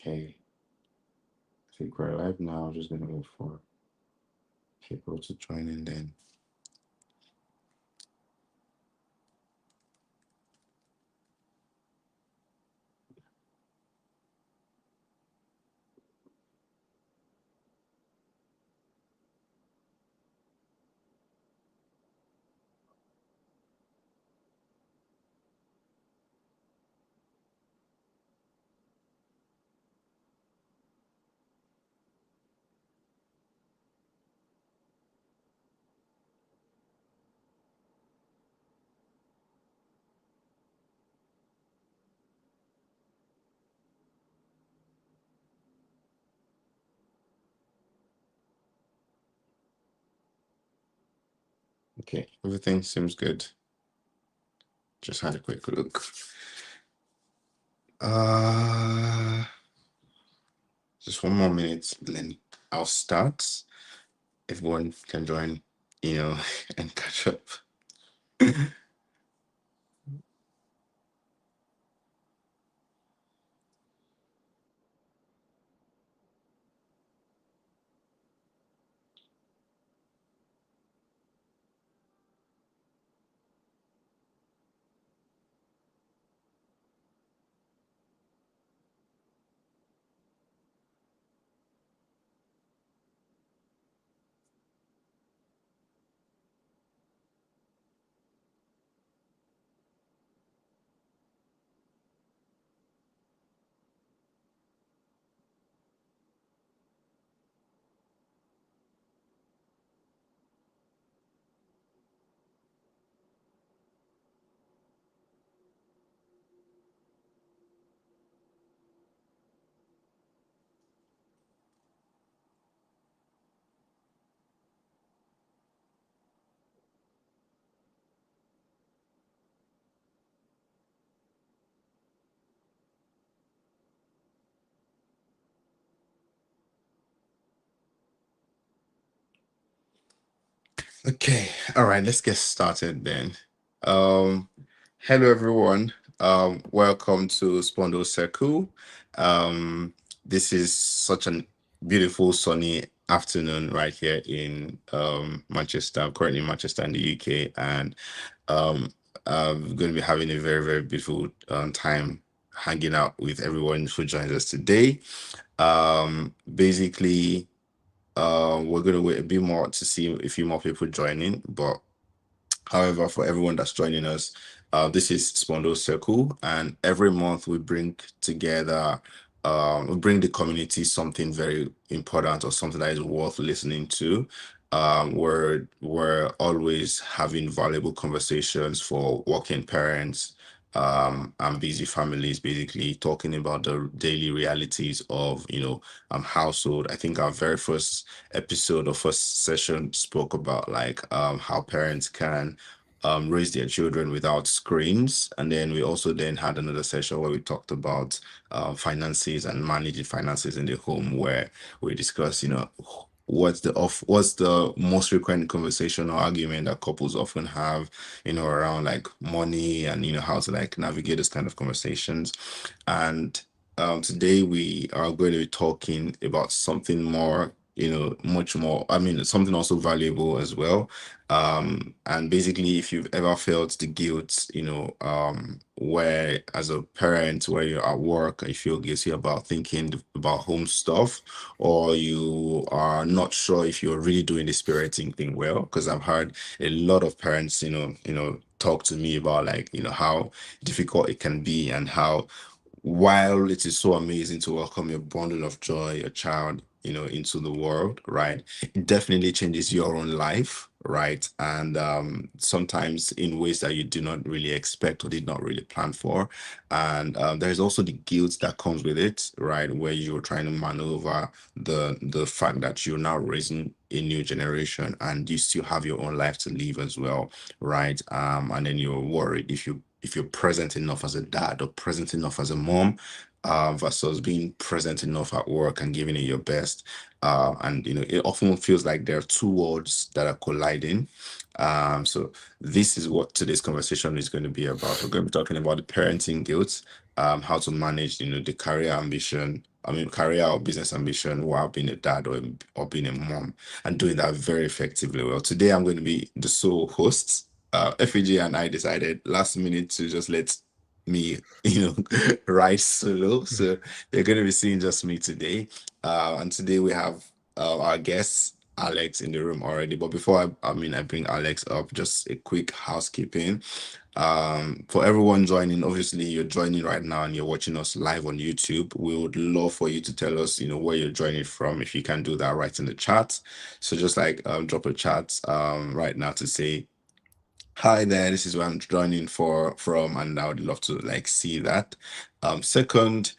Okay, I think we're live now. Just gonna wait for people to join in then. Okay, everything seems good. Just had a quick look. Uh, just 1 more minute, then I'll start. Everyone can join, and catch up. Okay, all right, let's get started then. Um, Hello everyone. Welcome to Spondle Circle. This is such a beautiful sunny afternoon right here in Manchester. I'm currently in Manchester in the UK, and um, I'm going to be having a very, very beautiful time hanging out with everyone who joins us today. Basically, we're going to wait a bit more to see a few more people joining, but however, for everyone that's joining us, this is Spondle Circle, and every month we bring together, we bring the community something very important or something that is worth listening to. We're always having valuable conversations for working parents, and busy families, basically talking about the daily realities of household. I think our very first episode or first session spoke about like how parents can raise their children without screens. And then we also then had another session where we talked about finances and managing finances in the home, where we discussed, what's the most frequent conversation or argument that couples often have, around like money and how to like navigate those kind of conversations. And today we are going to be talking about something more, much more, I mean, something also valuable as well. And basically, if you've ever felt the guilt, where as a parent, where you're at work, you feel guilty about thinking about home stuff, or you are not sure if you're really doing this parenting thing well, because I've heard a lot of parents, talk to me about like, how difficult it can be, and how while it is so amazing to welcome your bundle of joy, your child, into the world, right? It definitely changes your own life, right? And sometimes in ways that you do not really expect or did not really plan for. And there's also the guilt that comes with it, right? Where you're trying to maneuver the fact that you're now raising a new generation and you still have your own life to live as well, right? And then you're worried if you if you're present enough as a dad or present enough as a mom, versus being present enough at work and giving it your best. And it often feels like there are two worlds that are colliding. So this is what today's conversation is going to be about. We're going to be talking about the parenting guilt, how to manage, the career ambition. I mean, career or business ambition while being a dad or being a mom, and doing that very effectively well. Today, I'm going to be the sole host. FAG and I decided last minute to just let me, ride solo. So you're going to be seeing just me today. And today we have our guest, Alex, in the room already. But before I bring Alex up, just a quick housekeeping. For everyone joining, obviously you're joining right now and you're watching us live on YouTube. We would love for you to tell us, where you're joining from. If you can do that, right in the chat. So just like drop a chat right now to say, hi there, this is where I'm joining from, and I would love to like see that. Second,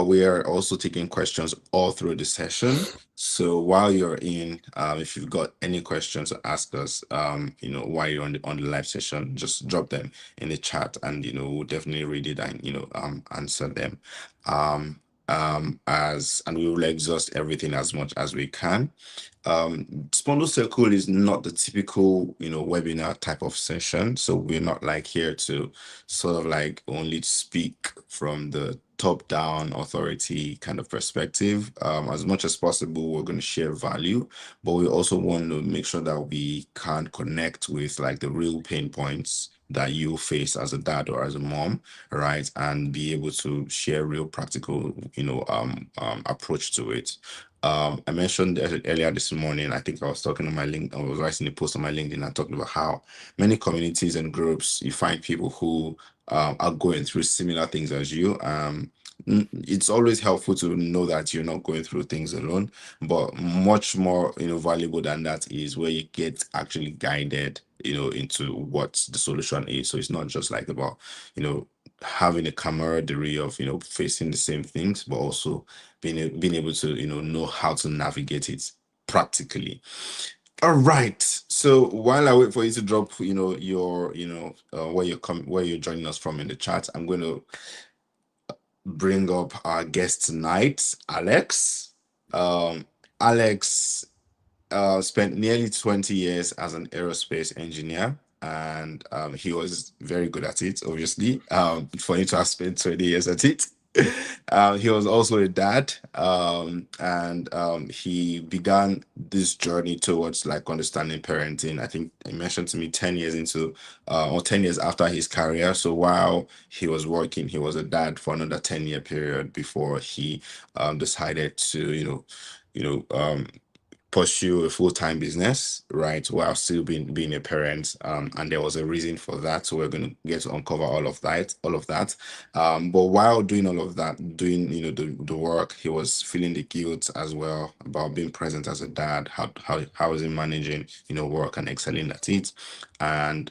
we are also taking questions all through the session. So while you're in, if you've got any questions to ask us, while you're on the live session, just drop them in the chat, and we'll definitely read it and answer them. And we will exhaust everything as much as we can. Spondle Circle is not the typical, webinar type of session. So we're not like here to sort of like only speak from the top-down authority kind of perspective. As much as possible, we're going to share value, but we also want to make sure that we can connect with like the real pain points that you face as a dad or as a mom, right? And be able to share real practical, approach to it. I mentioned earlier this morning, I think I was talking on my link, I was writing a post on my LinkedIn and talking about how many communities and groups you find people who are going through similar things as you. It's always helpful to know that you're not going through things alone, but much more, valuable than that is where you get actually guided, into what the solution is. So it's not just like about, having a camaraderie of, facing the same things, but also being able to know how to navigate it practically. All right. So while I wait for you to drop your where you're joining us from in the chat, I'm going to bring up our guest tonight, Alex. Alex spent nearly 20 years as an aerospace engineer, and he was very good at it, obviously, for him to have spent 20 years at it. He was also a dad, and he began this journey towards like understanding parenting. I think he mentioned to me 10 years into, or 10 years after his career. So while he was working, he was a dad for another 10-year period before he decided to, pursue a full-time business, right, while still being a parent. And there was a reason for that. So we're going to get to uncover all of that. But while doing all of that, doing the work, he was feeling the guilt as well about being present as a dad. How is he managing work and excelling at it? And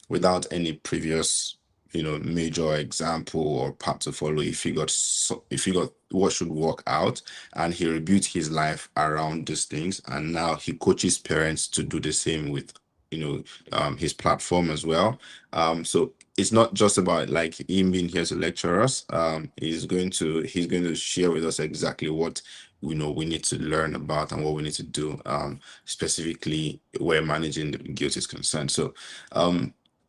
without any previous major example or path to follow, he figured what should work out, and he rebuilt his life around these things, and now he coaches parents to do the same with his platform as well. So it's not just about like him being here to lecture us. He's going to share with us exactly what we need to learn about and what we need to do, specifically where managing the guilt is concerned. So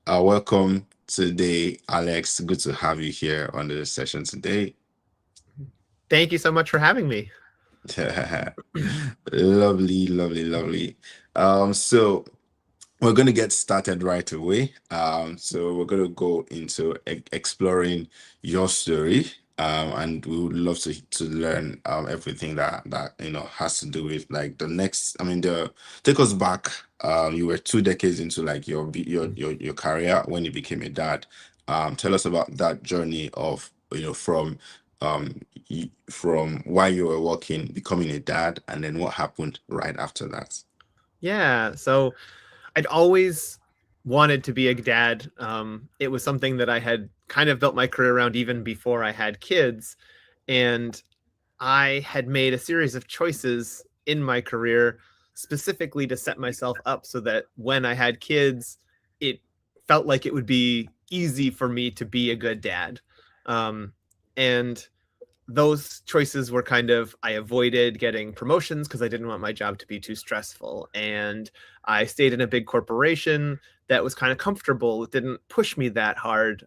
welcome today, Alex. Good to have you here on the session today. Thank you so much for having me. Lovely, lovely, lovely. So we're going to get started right away. So we're going to go into exploring your story. And we would love to learn everything that has to do with like the next. I mean, take us back. You were 2 decades into like your career when you became a dad. Tell us about that journey of um from while you were working, becoming a dad, and then what happened right after that. Yeah, so I'd always wanted to be a dad. It was something that I had kind of built my career around even before I had kids. And I had made a series of choices in my career specifically to set myself up so that when I had kids, it felt like it would be easy for me to be a good dad. And those choices were kind of, I avoided getting promotions because I didn't want my job to be too stressful. And I stayed in a big corporation that was kind of comfortable. It didn't push me that hard,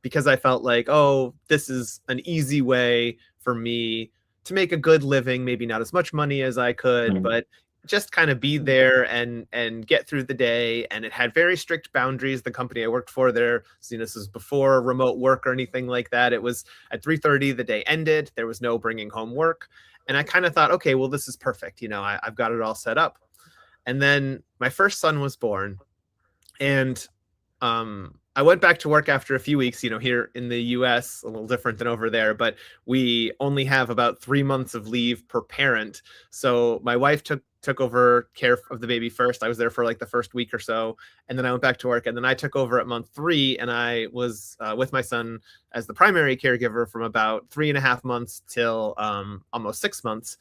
because I felt like, oh, this is an easy way for me to make a good living, maybe not as much money as I could, Mm. but just kind of be there and get through the day. And it had very strict boundaries. The company I worked for there, so, this was before remote work or anything like that. It was at 3:30 the day ended. There was no bringing home work. And I kind of thought, okay, well, this is perfect. I've got it all set up. And then my first son was born, and I went back to work after a few weeks. Here in the US, a little different than over there, but we only have about 3 months of leave per parent. So my wife took over care of the baby first. I was there for like the first week or so, and then I went back to work, and then I took over at month 3, and I was with my son as the primary caregiver from about 3.5 months till almost 6 months.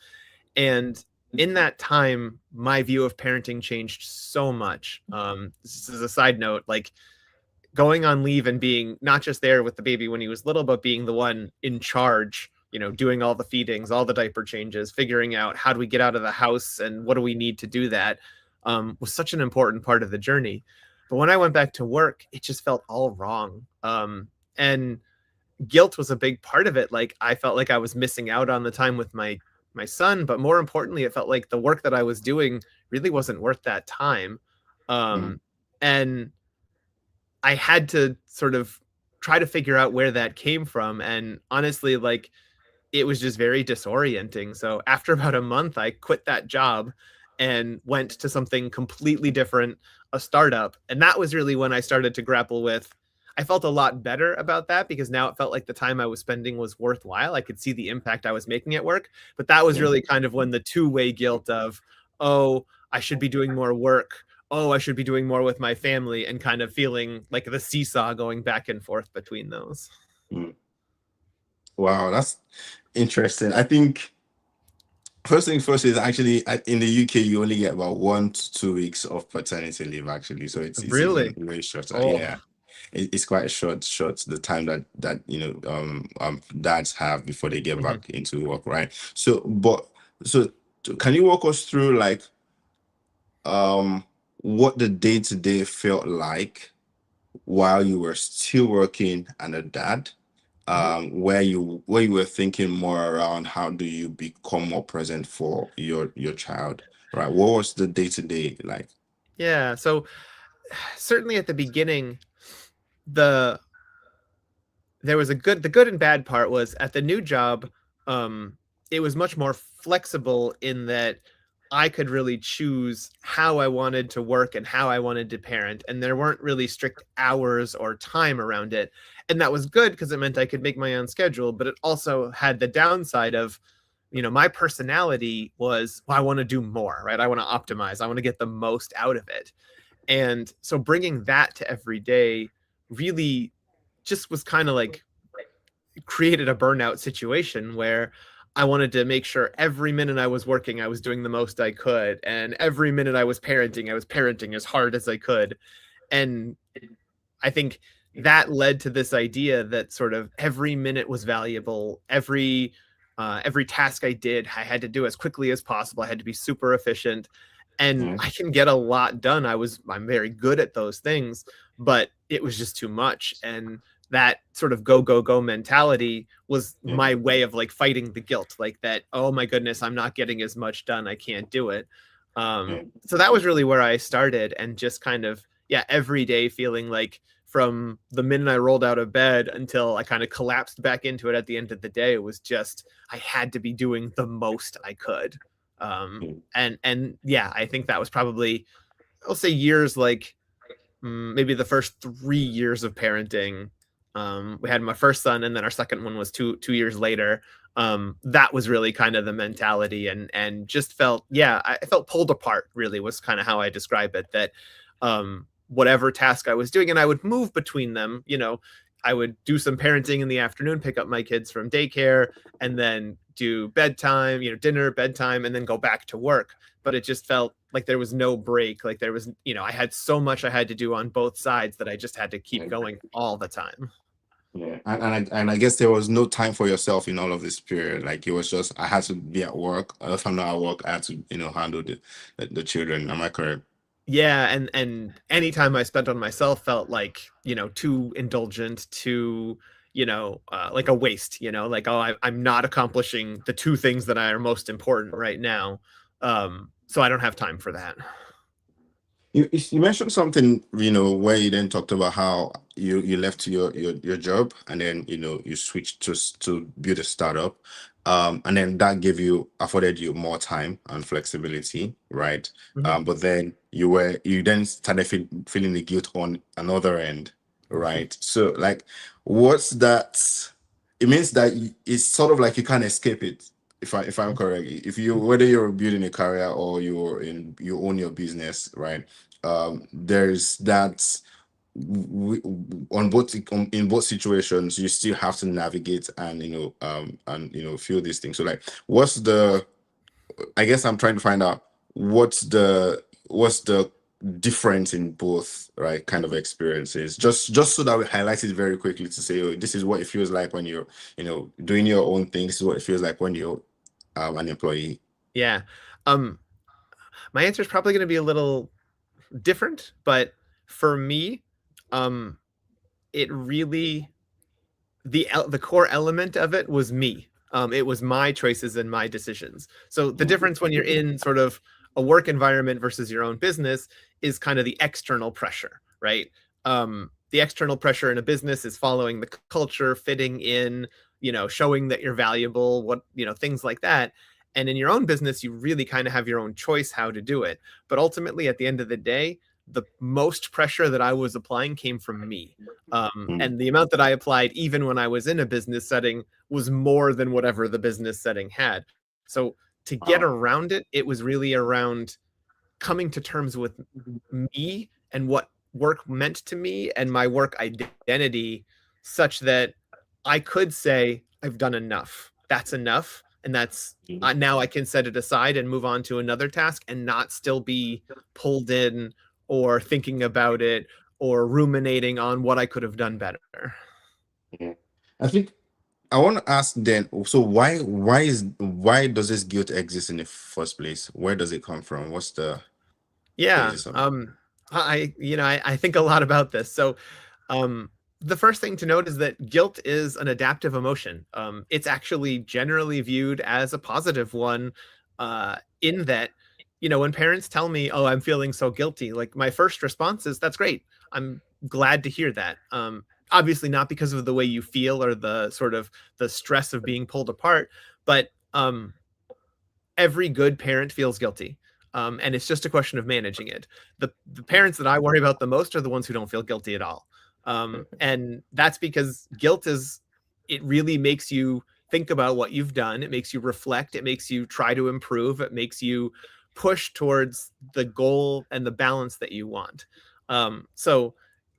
And in that time, my view of parenting changed so much. This is a side note, like going on leave and being not just there with the baby when he was little, but being the one in charge, doing all the feedings, all the diaper changes, figuring out how do we get out of the house and what do we need to do that, was such an important part of the journey. But when I went back to work, it just felt all wrong. And guilt was a big part of it. Like I felt like I was missing out on the time with my son, but more importantly, it felt like the work that I was doing really wasn't worth that time. Mm. And I had to sort of try to figure out where that came from. And honestly, like it was just very disorienting. So after about a month, I quit that job and went to something completely different, a startup. And that was really when I started to grapple with, I felt a lot better about that because now it felt like the time I was spending was worthwhile. I could see the impact I was making at work. But that was Yeah. really kind of when the two-way guilt of, oh, I should be doing more work. Oh, I should be doing more with my family, and kind of feeling like the seesaw going back and forth between those. Mm. Wow, that's interesting. I think first thing first is actually in the UK you only get about 1 to 2 weeks of paternity leave actually, so it's even Really? way shorter. Oh. Yeah, it's quite short the time that dads have before they get Mhm. back into work, right? So, but so can you walk us through like um what the day to day felt like while you were still working and a dad, Mhm. where you were thinking more around how do you become more present for your child, right? What was the day to day like? Yeah. So certainly at the beginning, the there was the good and bad part was at the new job, um it was much more flexible in that I could really choose how I wanted to work and how I wanted to parent, and there weren't really strict hours or time around it. And that was good because it meant I could make my own schedule, but it also had the downside of, my personality was, well, I want to do more, right? I want to optimize, I want to get the most out of it. And so bringing that to every day really just was kind of like created a burnout situation where I wanted to make sure every minute I was working, I was doing the most I could. And every minute I was parenting as hard as I could. And I think that led to this idea that sort of every minute was valuable. Every task I did, I had to do as quickly as possible. I had to be super efficient, and Mm, I can get a lot done. I'm very good at those things, but it was just too much. And that sort of go go go mentality was yeah, my way of like fighting the guilt, like that. Oh my goodness, I'm not getting as much done. I can't do it. yeah, So that was really where I started, and just kind of, yeah, every day feeling like from the minute I rolled out of bed until I kind of collapsed back into it at the end of the day, it was just I had to be doing the most I could. yeah, And yeah, I think that was probably, I'll say, years like, maybe the first 3 years of parenting. We had my first son, and then our second one was two years later. That was really kind of the mentality, and just felt, yeah, I felt pulled apart. Really, was kind of how I describe it. That whatever task I was doing, and I would move between them. I would do some parenting in the afternoon, pick up my kids from daycare, and then do bedtime, dinner, bedtime, and then go back to work. But it just felt like there was no break. Like there was, I had so much I had to do on both sides that I just had to keep going all the time. Yeah, and I guess there was no time for yourself in all of this period. Like it was just I had to be at work. If I'm not at work, I had to handle the children. Am I correct? Yeah, and any time I spent on myself felt like, too indulgent, too, like a waste, like, oh, I'm not accomplishing the two things that are most important right now. So I don't have time for that. You mentioned something, where you then talked about how you left your job and then you switched to build a startup, and then that afforded you more time and flexibility, right? Mhm. But then you then started feeling the guilt on another end, right? So like, what's that? It means that it's sort of like you can't escape it. If I'm correct, if you whether you're building a career or you own your business, right? There's that on both in both situations you still have to navigate and feel these things. So like, what's the I guess I'm trying to find out what's the difference in both, right, kind of experiences, just so that we highlight it very quickly to say, oh, this is what it feels like when you're doing your own thing. This is what it feels like when you're an employee. Yeah. Um, my answer is probably going to be a little different, but for me, um, it really the core element of it was me. It was my choices and my decisions. So the difference when you're in sort of a work environment versus your own business is kind of the external pressure, right? The external pressure in a business is following the culture, fitting in, showing that you're valuable, things like that. And in your own business, you really kind of have your own choice how to do it. But ultimately, at the end of the day, the most pressure that I was applying came from me. Mm. And the amount that I applied, even when I was in a business setting, was more than whatever the business setting had. So to get Wow. around it, it was really around coming to terms with me and what work meant to me and my work identity, such that I could say, I've done enough. That's enough. And that's now I can set it aside and move on to another task and not still be pulled in or thinking about it or ruminating on what I could have done better. Yeah. I think I want to ask then, so why does this guilt exist in the first place? Where does it come from? What's the Yeah. basis of it? I think a lot about this. So, um, the first thing to note is that guilt is an adaptive emotion. It's actually generally viewed as a positive one, in that, when parents tell me, "Oh, I'm feeling so guilty," like my first response is, "That's great. I'm glad to hear that." Obviously, not because of the way you feel or the sort of the stress of being pulled apart, but every good parent feels guilty. And it's just a question of managing it. The parents that I worry about the most are the ones who don't feel guilty at all. And that's because it really makes you think about what you've done. It makes you reflect. It makes you try to improve. It makes you push towards the goal and the balance that you want. So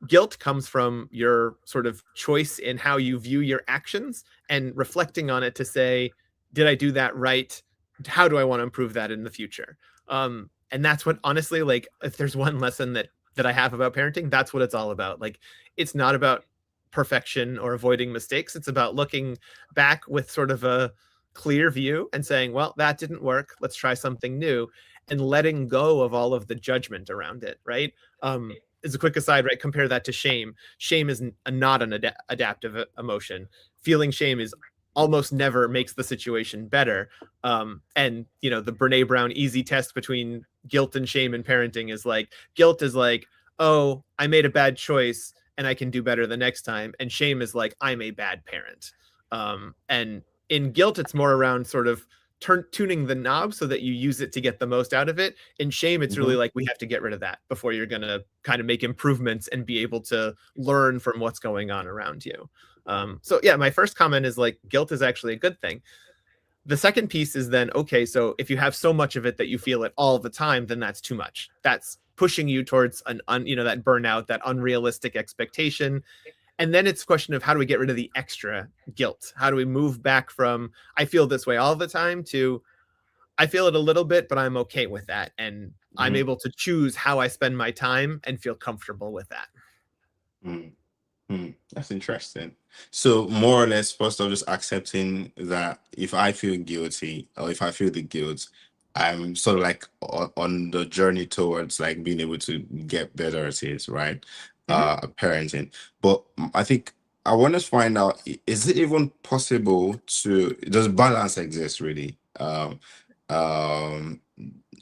guilt comes from your sort of choice in how you view your actions and reflecting on it to say, did I do that right? How do I want to improve that in the future? And that's what, honestly, like, if there's one lesson that I have about parenting, that's what it's all about. Like, it's not about perfection or avoiding mistakes. It's about looking back with sort of a clear view and saying, well, that didn't work. Let's try something new, and letting go of all of the judgment around it, right? As a quick aside, right, compare that to shame. Shame is not an adaptive emotion. Feeling shame is almost never makes the situation better. And the Brene Brown easy test between guilt and shame in parenting is like, guilt is like, oh, I made a bad choice and I can do better the next time. And shame is like, I'm a bad parent. And in guilt, it's more around sort of tuning the knob so that you use it to get the most out of it. In shame, it's really Mhm. like, we have to get rid of that before you're going to kind of make improvements and be able to learn from what's going on around you. So yeah, my first comment is like, guilt is actually a good thing. The second piece is then, okay, so if you have so much of it that you feel it all the time, then that's too much. That's pushing you towards that burnout, that unrealistic expectation. And then it's a question of how do we get rid of the extra guilt? How do we move back from I feel this way all the time to I feel it a little bit, but I'm okay with that. And I'm Mhm. able to choose how I spend my time and feel comfortable with that. Mm. That's interesting. So more or less, first of just accepting that if I feel guilty or if I feel the guilt, I'm sort of like on the journey towards like being able to get better at it, right? Mm-hmm. At parenting. But I think I want to find out, is it even possible to, does balance exist really? Um,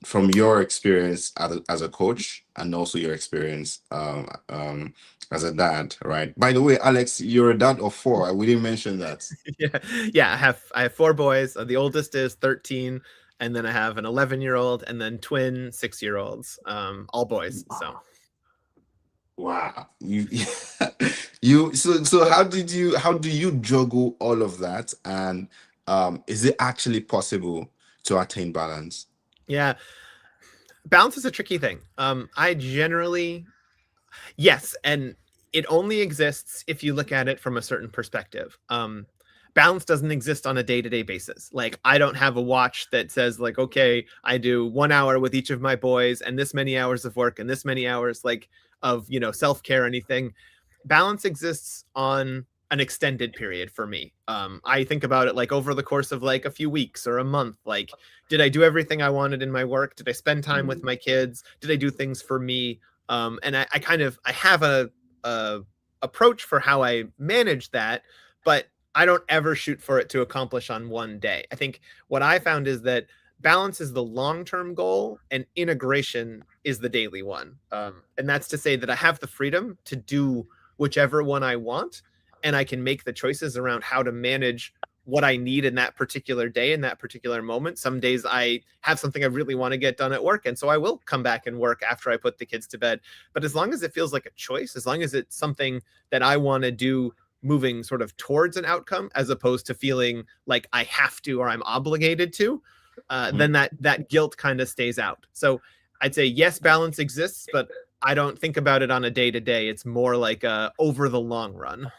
from your experience as a coach and also your experience as a dad, right? By the way, Alex, you're a dad of four. We didn't mention that. Yeah, yeah. I have four boys. The oldest is 13, and then I have an 11-year-old, and then twin 6-year-olds, all boys. So Wow. You you so how do you juggle all of that? And is it actually possible to attain balance? yeah, balance is a tricky thing. I generally yes, and it only exists if you look at it from a certain perspective. Balance doesn't exist on a day-to-day basis. Like I don't have a watch that says like, okay, I do 1 hour with each of my boys and this many hours of work and this many hours like of self-care or anything. Balance exists on an extended period for me. I think about it like over the course of like a few weeks or a month. Like, did I do everything I wanted in my work? Did I spend time with Mm, my kids? Did I do things for me? And I kind of I have a approach for how I manage that, but I don't ever shoot for it to accomplish on one day. I think what I found is that balance is the long-term goal and integration is the daily one. And that's to say that I have the freedom to do whichever one I want, and I can make the choices around how to manage what I need in that particular day, in that particular moment. Some days I have something I really want to get done at work, and so I will come back and work after I put the kids to bed. But as long as it feels like a choice, as long as it's something that I want to do moving sort of towards an outcome as opposed to feeling like I have to or I'm obligated to, mm, then that guilt kind of stays out. So I'd say yes, balance exists, but I don't think about it on a day to day. It's more like over the long run.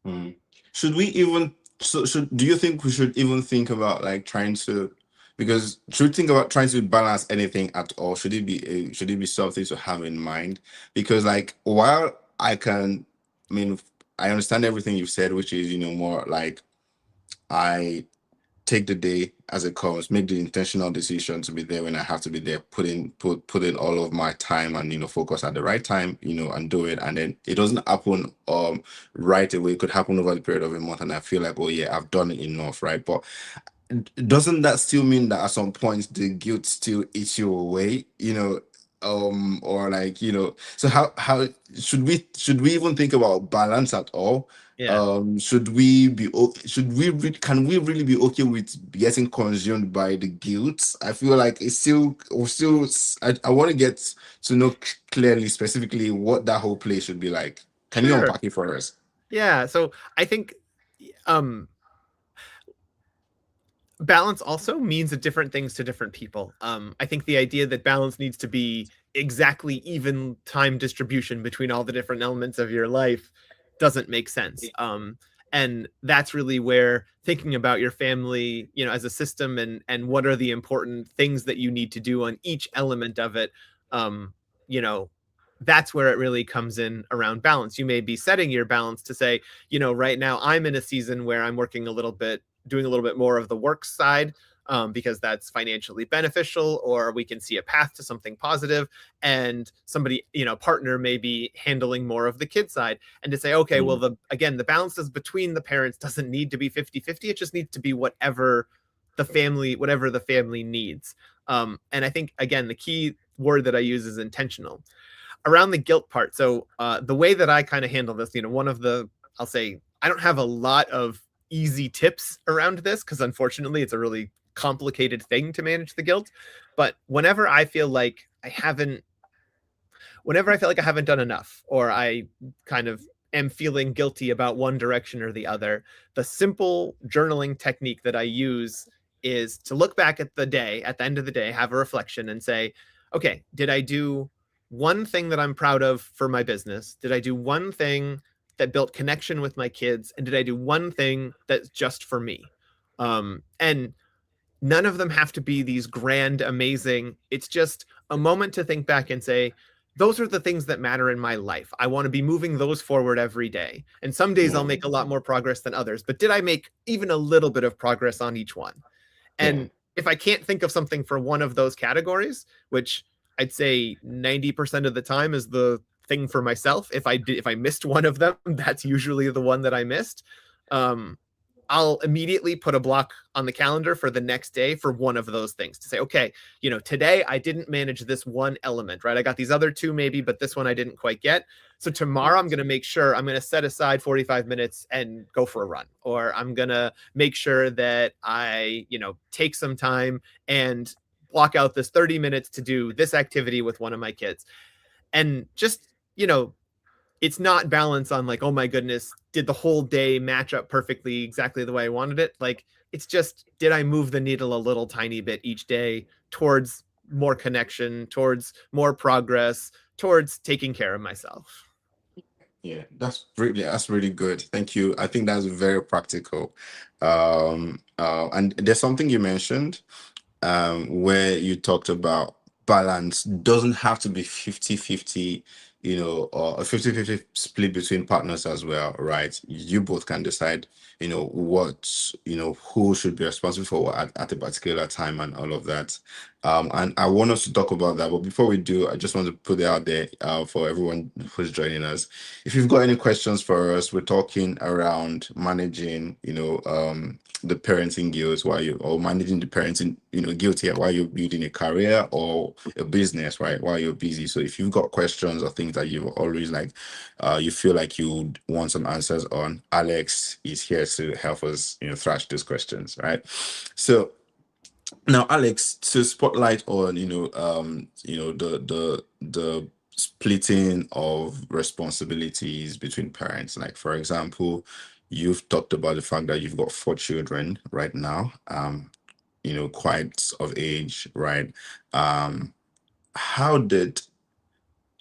mm. Should we even should do you think we should even think about like trying to, because should we think about trying to balance anything at all? Should it be something to have in mind? Because like while I mean I understand everything you've said, which is more like I take the day as it comes, make the intentional decision to be there when I have to be there, put in all of my time and focus at the right time, and do it. And then it doesn't happen right away. It could happen over the period of a month, and I feel like, oh yeah, I've done it enough, right? But doesn't that still mean that at some point the guilt still eats you away, or like, so how should we even think about balance at all? Yeah, Should we be should we can we really be okay with getting consumed by the guilt? I feel like it's still I want to get to know clearly specifically what that whole play should be like. Can you sure. unpack it for us? Yeah. So I think um balance also means different things to different people. I think the idea that balance needs to be exactly even time distribution between all the different elements of your life doesn't make sense. And that's really where thinking about your family, as a system and what are the important things that you need to do on each element of it, um, you know, that's where it really comes in around balance. You may be setting your balance to say, right now I'm in a season where I'm working a little bit doing a little bit more of the work side, because that's financially beneficial, or we can see a path to something positive, and somebody, partner may be handling more of the kid side, and to say, okay, well, Mm, the balances between the parents doesn't need to be 50-50. It just needs to be whatever the family needs. And I think, again, the key word that I use is intentional around the guilt part. So the way that I kind of handle this, one of the I'll say I don't have a lot of easy tips around this because unfortunately it's a really complicated thing to manage the guilt. But whenever I feel like I haven't done enough, or I kind of am feeling guilty about one direction or the other, the simple journaling technique that I use is to look back at the day, at the end of the day, have a reflection and say, okay, did I do one thing that I'm proud of for my business? Did I do one thing that built connection with my kids, and did I do one thing that's just for me? And none of them have to be these grand, amazing. It's just a moment to think back and say, those are the things that matter in my life. I want to be moving those forward every day. And some days I'll Yeah. make a lot more progress than others, but did I make even a little bit of progress on each one? Yeah. And if I can't think of something for one of those categories, which I'd say 90% of the time is the thing for myself, if I missed one of them, that's usually the one that I missed. Um, I'll immediately put a block on the calendar for the next day for one of those things to say, okay, today I didn't manage this one element, right? I got these other two maybe, but this one I didn't quite get. So tomorrow I'm going to make sure I'm going to set aside 45 minutes and go for a run, or I'm going to make sure that I, take some time and block out this 30 minutes to do this activity with one of my kids. And just, it's not balance on like, oh my goodness, did the whole day match up perfectly exactly the way I wanted it? Like, it's just, did I move the needle a little tiny bit each day towards more connection, towards more progress, towards taking care of myself? Yeah, that's really good. Thank you. I think that's very practical. And there's something you mentioned where you talked about balance doesn't have to be 50-50, or a 50-50 split between partners as well, right? You both can decide, who should be responsible for what at a particular time and all of that. And I want us to talk about that. But before we do, I just want to put it out there for everyone who's joining us. If you've got any questions for us, we're talking around managing, the parenting guilt while you or managing the parenting guilt here while you're building a career or a business, right, while you're busy. So if you've got questions or things that you've always like you feel like you want some answers on, Alex is here to help us thrash those questions, right? So now, Alex, to spotlight on the splitting of responsibilities between parents. Like for example, you've talked about the fact that you've got 4 children right now, quite of age, right? Um, how did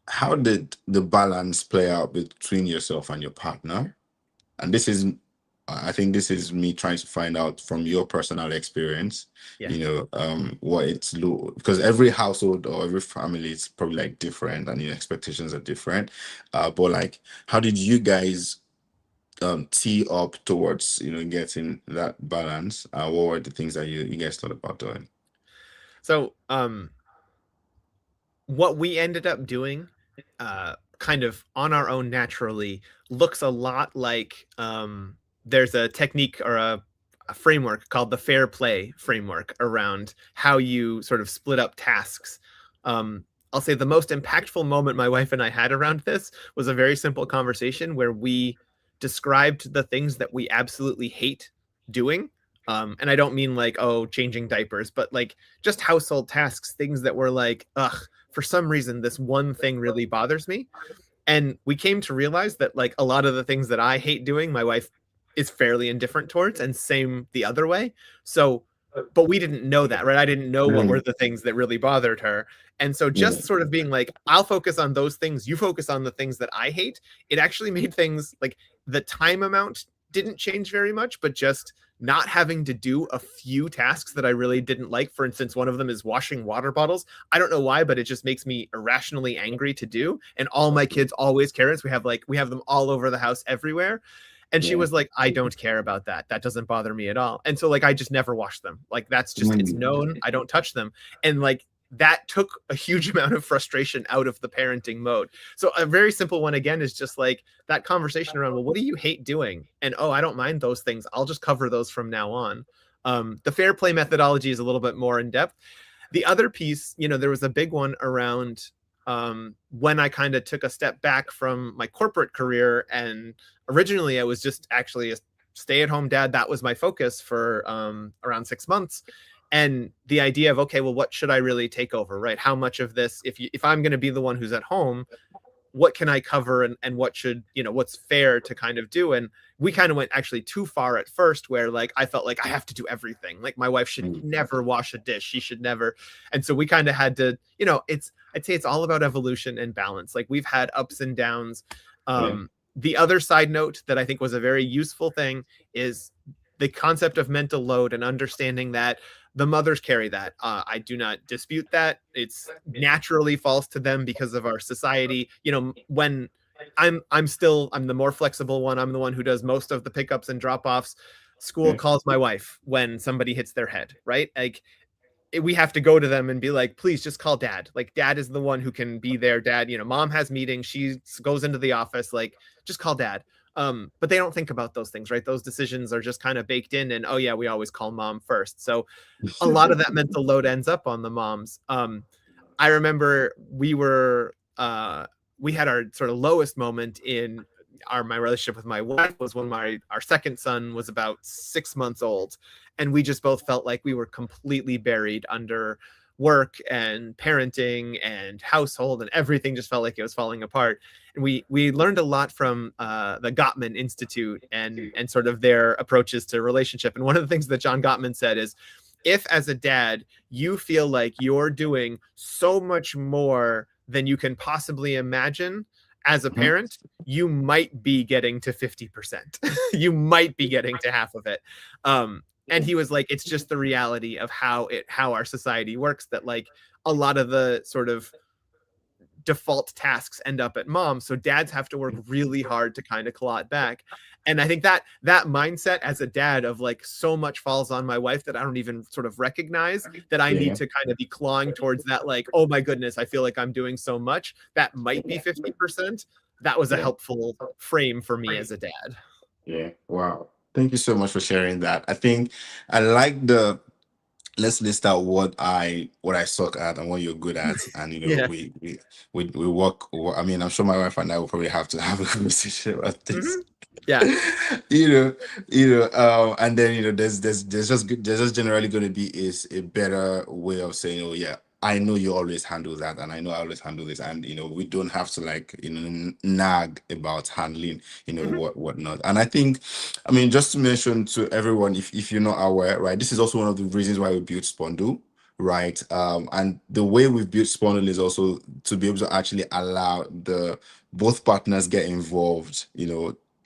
the balance play out between yourself and your partner? And I think this is me trying to find out from your personal experience, Yeah. what because every household or every family is probably like different and your expectations are different. But like, how did you guys tee up towards, getting that balance? What were the things that you guys thought about doing? So, what we ended up doing, kind of on our own naturally, looks a lot like there's a technique or a framework called the fair play framework around how you sort of split up tasks. I'll say the most impactful moment my wife and I had around this was a very simple conversation where we described the things that we absolutely hate doing. And I don't mean like, oh, changing diapers, but like just household tasks, things that were like, ugh, for some reason, this one thing really bothers me. And we came to realize that like a lot of the things that I hate doing, my wife is fairly indifferent towards, and same the other way. So, but we didn't know that, right? I didn't know what were Mm, the things that really bothered her. And so yeah, just sort of being like, I'll focus on those things, you focus on the things that I hate. It actually made things like the time amount didn't change very much, but just not having to do a few tasks that I really didn't like. For instance, one of them is washing water bottles. I don't know why, but it just makes me irrationally angry to do. And all my kids always carry it. We have them all over the house everywhere. And she yeah. was like, I don't care about that. That doesn't bother me at all. And so like I just never wash them. Like that's just it's Mm, known. I don't touch them. And like that took a huge amount of frustration out of the parenting mode. So a very simple one again is just like that conversation around, well, what do you hate doing? And oh, I don't mind those things. I'll just cover those from now on. The fair play methodology is a little bit more in depth. The other piece, there was a big one around when I kind of took a step back from my corporate career. And originally I was just actually a stay-at-home dad. That was my focus for around 6 months. And the idea of, okay, well, what should I really take over, right? How much of this, if I'm going to be the one who's at home, what can I cover, and what should, what's fair to kind of do? And we kind of went actually too far at first where like I felt like I have to do everything. Like my wife should mm, never wash a dish. She should never. And so we kind of had to, I'd say it's all about evolution and balance. Like we've had ups and downs. yeah. The other side note that I think was a very useful thing is the concept of mental load and understanding that the mothers carry that. I do not dispute that. It's naturally falls to them because of our society. You know, when I'm the more flexible one. I'm the one who does most of the pickups and drop offs. School Yeah. calls my wife when somebody hits their head, right? Like we have to go to them and be like, please just call dad. Like dad is the one who can be there. Dad, you know, mom has meetings. She goes into the office. Like just call dad. But they don't think about those things, right? Those decisions are just kind of baked in. And oh yeah, we always call mom first. So a lot of that mental load ends up on the moms. I remember we had our sort of lowest moment in my relationship with my wife was when our second son was about 6 months old, and we just both felt like we were completely buried under work and parenting and household, and everything just felt like it was falling apart. And we learned a lot from the Gottman Institute and sort of their approaches to relationship. And one of the things that John Gottman said is, if as a dad you feel like you're doing so much more than you can possibly imagine as a Mhm. parent, you might be getting to 50%. You might be getting to half of it. And he was like, it's just the reality of how our society works, that like a lot of the sort of default tasks end up at mom, so dads have to work really hard to kind of claw it back. And I think that mindset as a dad of like so much falls on my wife that I don't even sort of recognize, that I need Yeah. to kind of be clawing towards that, like, oh my goodness, I feel like I'm doing so much, that might be 50%. That was a Yeah. helpful frame for me as a dad. Yeah. Wow. Thank you so much for sharing that. I think I like the let's list out what I suck at and what you're good at, and Yeah. we work. I mean, I'm sure my wife and I will probably have to have a conversation about this. Hmm. Yeah. you know, and then there's just generally going to be is a better way of saying, oh yeah, I know you always handle that, and I know I always handle this, and we don't have to like nag about handling Hmm. whatnot. And I think, I mean, just to mention to everyone, if you're not aware, right, this is also one of the reasons why we built Spondle, right? And the way we've built Spondle is also to be able to actually allow the both partners get involved,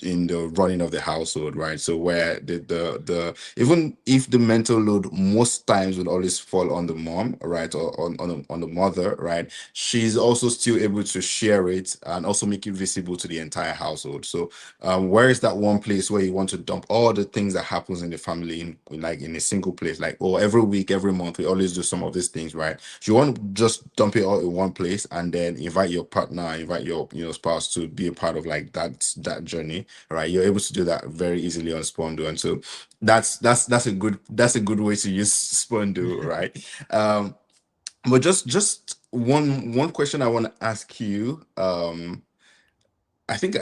in the running of the household, right? So where the even if the mental load most times would always fall on the mom, right, or on the mother, right, she's also still able to share it and also make it visible to the entire household. So where is that one place where you want to dump all the things that happens in the family like in a single place, like, oh, every week, every month we always do some of these things, right? You want to just dump it all in one place and then invite your partner, invite your spouse to be a part of like that journey, right? You're able to do that very easily on Spondo. And so that's a good way to use Spondo, right? But just one question I want to ask you. I think,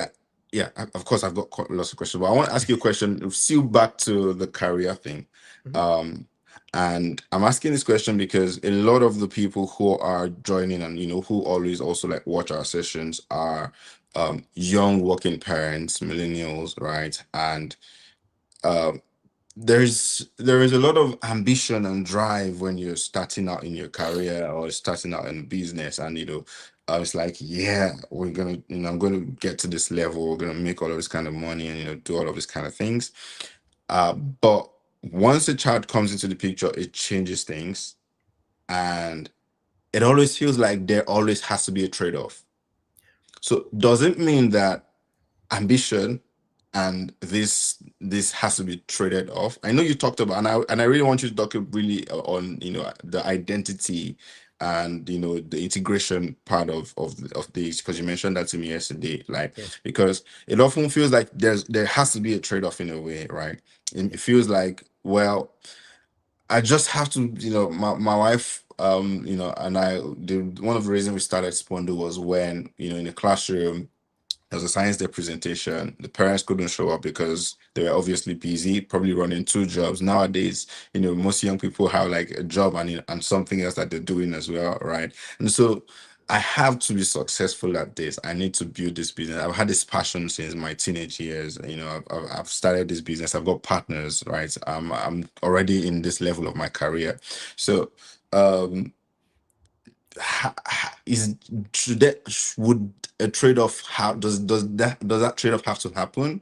yeah, of course, I've got lots of questions, but I want to ask you a question. Still back to the career thing, Hmm. um, and I'm asking this question because a lot of the people who are joining and who always also like watch our sessions are young working parents, millennials, right? And um, there is a lot of ambition and drive when you're starting out in your career or starting out in business, and I was like, yeah, we're gonna, I'm gonna get to this level, we're gonna make all of this kind of money and do all of these kind of things. But once a child comes into the picture, it changes things, and it always feels like there always has to be a trade-off. So does it mean that ambition and this has to be traded off? I know you talked about, and I really want you to talk really on the identity and the integration part of this, because you mentioned that to me yesterday, like, Yeah. because it often feels like there has to be a trade-off in a way, right? And Yeah. it feels like, well, I just have to, my wife, and one of the reasons we started Spondo was when, in the classroom, there was a science day presentation. The parents couldn't show up because they were obviously busy, probably running two jobs. Nowadays, most young people have like a job and something else that they're doing as well, right? And so I have to be successful at this. I need to build this business. I've had this passion since my teenage years. I've started this business. I've got partners, right? I'm already in this level of my career. So, um, is should that would a trade-off have does that trade-off have to happen?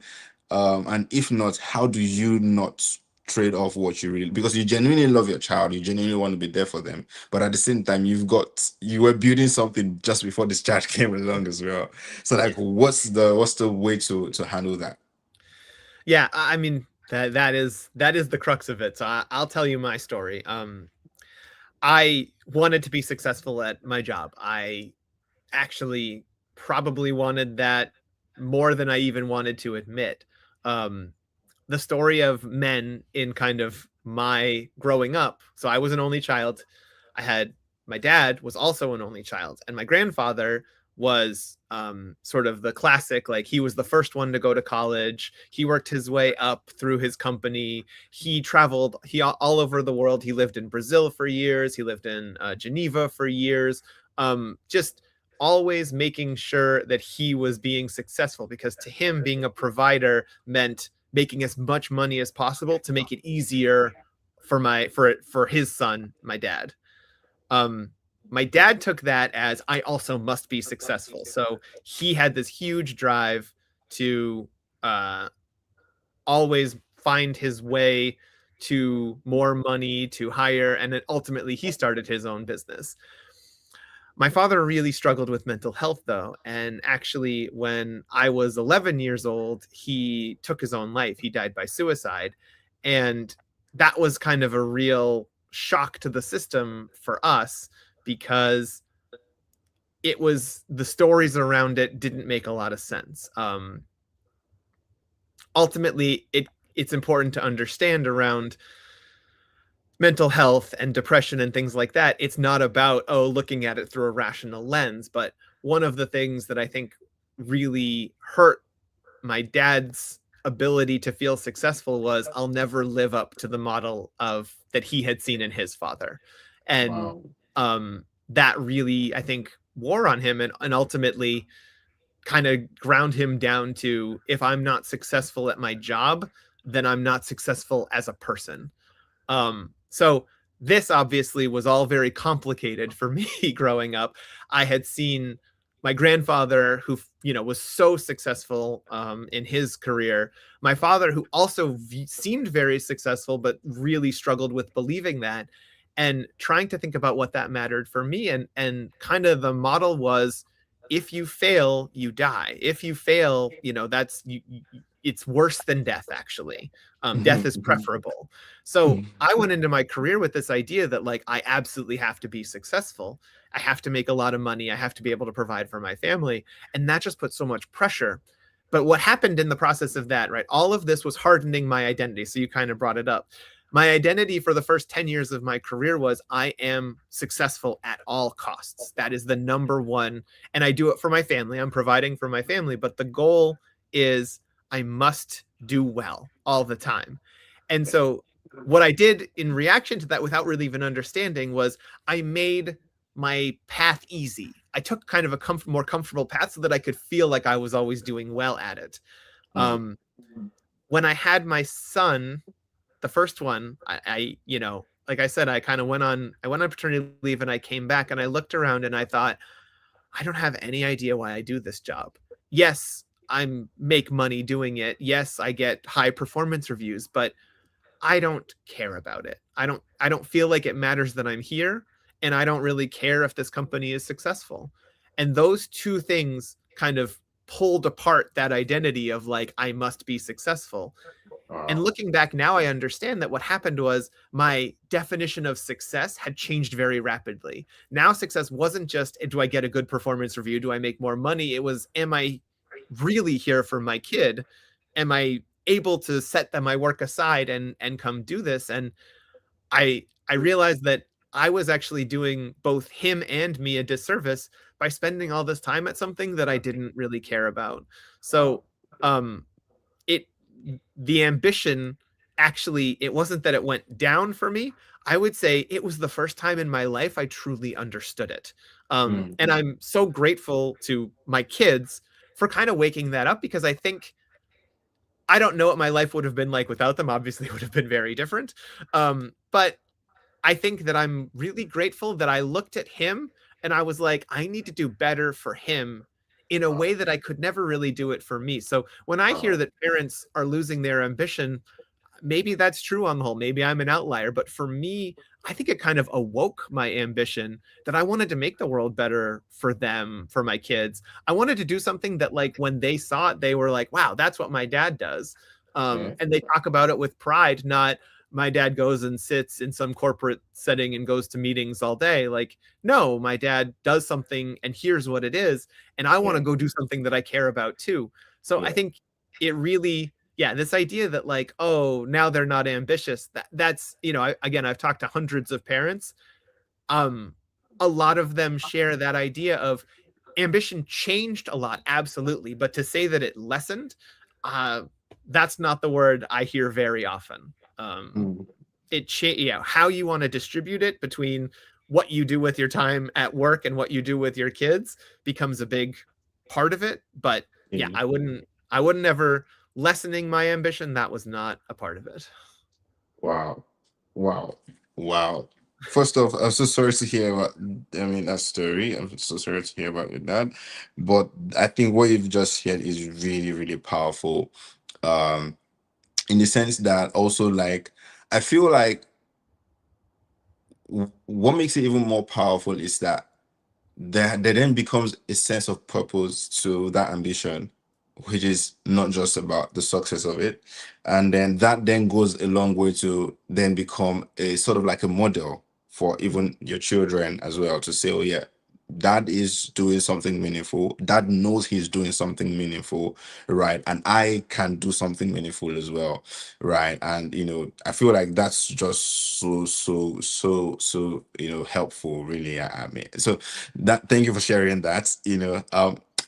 And if not, how do you not trade off what you really, because you genuinely love your child, you genuinely want to be there for them, but at the same time you were building something just before this child came along as well. So like, Yeah. what's the way to handle that? Yeah, I mean that is the crux of it. So I'll tell you my story. I wanted to be successful at my job. I actually probably wanted that more than I even wanted to admit. Um, the story of men in kind of my growing up. So I was an only child. I had my dad was also an only child, and my grandfather was sort of the classic, like he was the first one to go to college. He worked his way up through his company. He traveled all over the world. He lived in Brazil for years. He lived in Geneva for years. Just always making sure that he was being successful, because to him being a provider meant making as much money as possible to make it easier for his son, my dad. um my dad took that as I also must be successful, so he had this huge drive to uh always find his way to more money, to higher, and then ultimately he started his own business. My father really struggled with mental health, though. And actually, when I was 11 years old, he took his own life. He died by suicide. And that was kind of a real shock to the system for us, because it was the stories around it didn't make a lot of sense. Ultimately, it's important to understand around mental health and depression and things like that. It's not about, oh, looking at it through a rational lens. But one of the things that I think really hurt my dad's ability to feel successful was, I'll never live up to the model of that he had seen in his father. And Wow. that really, I think, wore on him, and ultimately kind of ground him down to, if I'm not successful at my job, then I'm not successful as a person. So this obviously was all very complicated for me growing up. I had seen my grandfather, who was so successful in his career. My father, who also seemed very successful, but really struggled with believing that, and trying to think about what that mattered for me. And kind of the model was, if you fail, you die. If you fail, that's it's worse than death, actually. Death is preferable. So I went into my career with this idea that, like, I absolutely have to be successful. I have to make a lot of money. I have to be able to provide for my family. And that just put so much pressure. But what happened in the process of that, right? All of this was hardening my identity. So you kind of brought it up. My identity for the first 10 years of my career was, I am successful at all costs. That is the number one. And I do it for my family. I'm providing for my family. But the goal is, I must do well all the time. And so what I did in reaction to that, without really even understanding, was I made my path easy. I took kind of a more comfortable path so that I could feel like I was always doing well at it. Um, when I had my son, the first one, like I said, I went on paternity leave, and I came back and I looked around and I thought, I don't have any idea why I do this job. Yes, I make money doing it. Yes, I get high performance reviews, but I don't care about it. I don't feel like it matters that I'm here, and I don't really care if this company is successful. And those two things kind of pulled apart that identity of, like, I must be successful. And Wow. looking back now, I understand that what happened was, my definition of success had changed very rapidly. Now, success wasn't just, do I get a good performance review? Do I make more money? It was, am I really here for my kid? Am I able to set my work aside and come do this? And I realized that I was actually doing both him and me a disservice by spending all this time at something that I didn't really care about. So, Wow. um, it the ambition, actually, it wasn't that it went down for me. I would say it was the first time in my life I truly understood it. And I'm so grateful to my kids for kind of waking that up, because I think, I don't know what my life would have been like without them. Obviously, it would have been very different. But I think that I'm really grateful that I looked at him And I was like, I need to do better for him in a way that I could never really do it for me. So when I hear that parents are losing their ambition, maybe that's true on the whole. Maybe I'm an outlier, but for me, I think it kind of awoke my ambition that I wanted to make the world better for them, for my kids. I wanted to do something that, like, when they saw it, they were like, wow, that's what my dad does. Yeah. And they talk about it with pride, not my dad goes and sits in some corporate setting and goes to meetings all day. Like, no, my dad does something and here's what it is. And I want to Yeah. go do something that I care about too. So I Yeah. think it really, yeah, this idea that, like, oh, now they're not ambitious, that's, again, I've talked to hundreds of parents. um a lot of them share that idea of ambition changed a lot, absolutely, but to say that it lessened, uh that's not the word I hear very often. Mm. How you want to distribute it between what you do with your time at work and what you do with your kids becomes a big part of it. But yeah, Yeah. I wouldn't ever lessening my ambition. That was not a part of it. Wow. Wow. Wow. First off, I'm so sorry to hear about, I mean, that story. I'm so sorry to hear about your dad. But I think what you've just shared is really, really powerful. Um, in the sense that also, like, I feel like what makes it even more powerful is that there then becomes a sense of purpose to that ambition, which is not just about the success of it. And then that then goes a long way to then become a sort of like a model for even your children as well, to say, oh yeah, dad is doing something meaningful. Dad knows he's doing something meaningful, right? And I can do something meaningful as well, right? And I feel like that's just so helpful, really. I mean, so that, thank you for sharing that.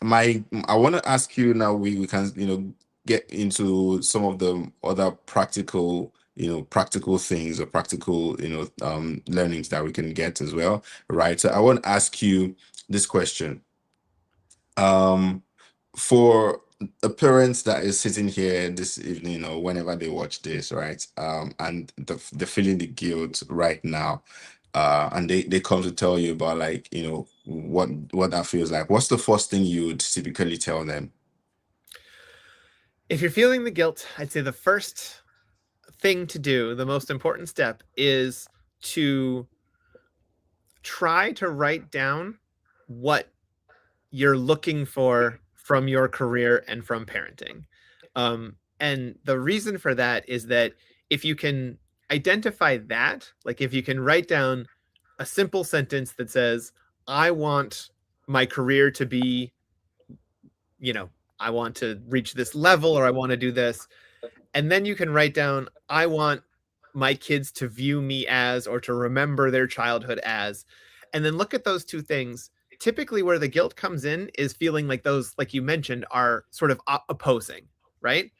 My I want to ask you now, we can get into some of the other practical things, or practical learnings that we can get as well, right? So I want to ask you this question. um for the parents that is sitting here this evening, or whenever they watch this, right? And they're feeling the guilt right now, and they come to tell you about, like, what that feels like. What's the first thing you would typically tell them? If you're feeling the guilt, I'd say the first thing to do, the most important step, is to try to write down what you're looking for from your career and from parenting. And the reason for that is that if you can identify that, like if you can write down a simple sentence that says, I want my career to be, you know, I want to reach this level or I want to do this. And then you can write down, I want my kids to view me as, or to remember their childhood as. And then look at those two things. Typically, where the guilt comes in is feeling like those, like you mentioned, are sort of opposing, right?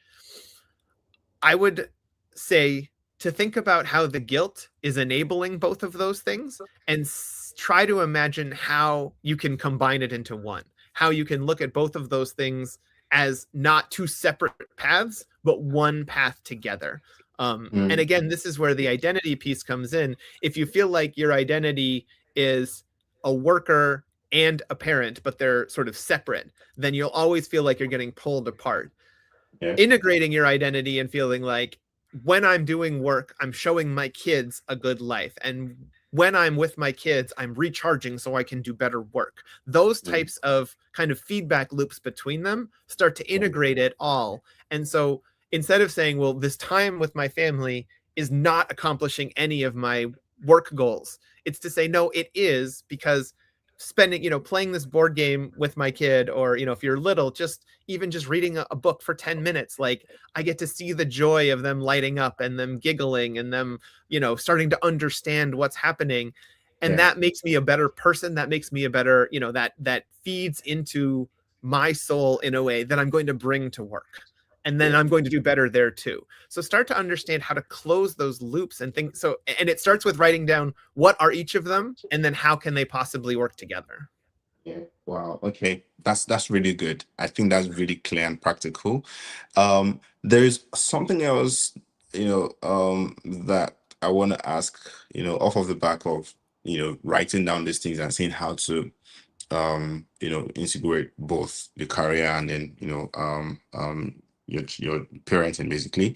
I would say to think about how the guilt is enabling both of those things, and try to imagine how you can combine it into one, how you can look at both of those things as not two separate paths, but one path together. And Mm, again, this is where the identity piece comes in. If you feel like your identity is a worker and a parent, but they're sort of separate, then you'll always feel like you're getting pulled apart. yeah. Integrating your identity and feeling like, when I'm doing work, I'm showing my kids a good life. And when I'm with my kids, I'm recharging so I can do better work. Those Mm, types of kind of feedback loops between them start to integrate it all. And so instead of saying, well, this time with my family is not accomplishing any of my work goals, it's to say, no, it is, because spending, playing this board game with my kid, or, if you're little, just even just reading a book for 10 minutes, like, I get to see the joy of them lighting up and them giggling and them, starting to understand what's happening. And yeah. that makes me a better person. That makes me a better, that feeds into my soul in a way that I'm going to bring to work. And then Yeah. I'm going to do better there too. So start to understand how to close those loops and think. So, and it starts with writing down what are each of them, and then how can they possibly work together. Yeah. Wow. Okay. That's really good. I think that's really clear and practical. There's something else, that I want to ask, off of the back of writing down these things and seeing how to integrate both the career and then your parenting basically.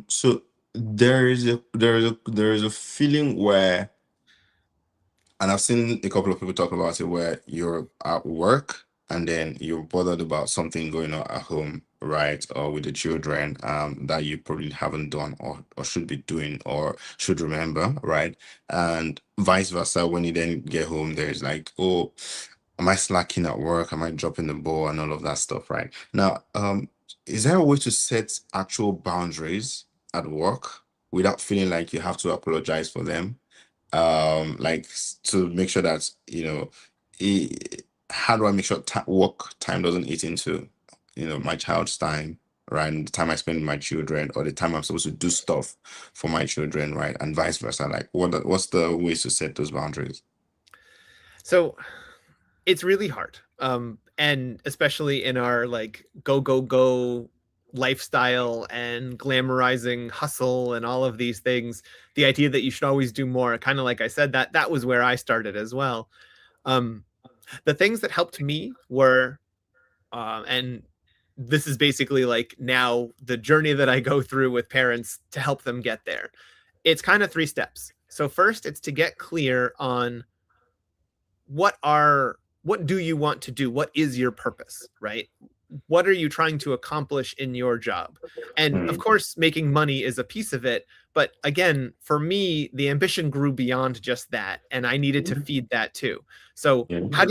So there is a feeling where, and I've seen a couple of people talk about it, where you're at work and then you're bothered about something going on at home, right? Or with the children, that you probably haven't done or should be doing or should remember, right? And vice versa, when you then get home, there's like, oh, am I slacking at work? Am I dropping the ball and all of that stuff, right? Now, is there a way to set actual boundaries at work without feeling like you have to apologize for them? Like to make sure that eh, how do I make sure work time doesn't eat into my child's time, right, and the time I spend with my children, or the time I'm supposed to do stuff for my children, right, and vice versa. Like what's the ways to set those boundaries? So it's really hard. And especially in our like go, go, go lifestyle and glamorizing hustle and all of these things, the idea that you should always do more, kind of like I said, that was where I started as well. Um, the things that helped me were, and this is basically like now the journey that I go through with parents to help them get there. It's kind of three steps. So first, it's to get clear on what do you want to do? What is your purpose, right? What are you trying to accomplish in your job? And of Mm, course, making money is a piece of it. But again, for me, the ambition grew beyond just that, and I needed to feed that too. So yeah. how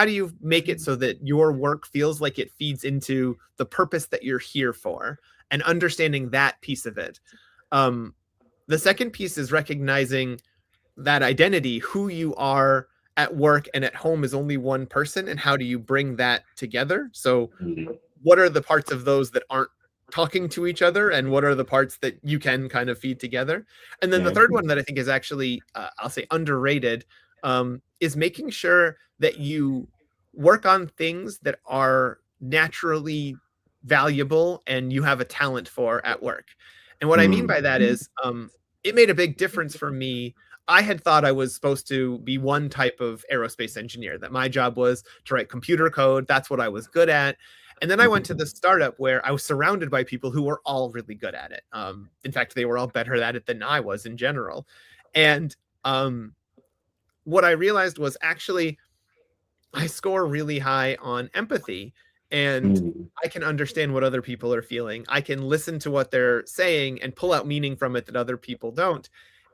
do you make it so that your work feels like it feeds into the purpose that you're here for, and understanding that piece of it? Um, the second piece is recognizing that identity, who you are at work and at home is only one person, and how do you bring that together? So Mm, what are the parts of those that aren't talking to each other, and what are the parts that you can kind of feed together? And then the yeah. third one that I think is actually I'll say underrated, is making sure that you work on things that are naturally valuable and you have a talent for at work. And what I mean Mm, by that is, it made a big difference for me. I had thought I was supposed to be one type of aerospace engineer, that my job was to write computer code. That's what I was good at. And then I went to the startup where I was surrounded by people who were all really good at it. In fact, they were all better at it than I was in general. And what I realized was actually I score really high on empathy, and mm, I can understand what other people are feeling. I can listen to what they're saying and pull out meaning from it that other people don't.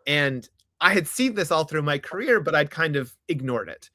And I had seen this all through my career, but I'd kind of ignored it.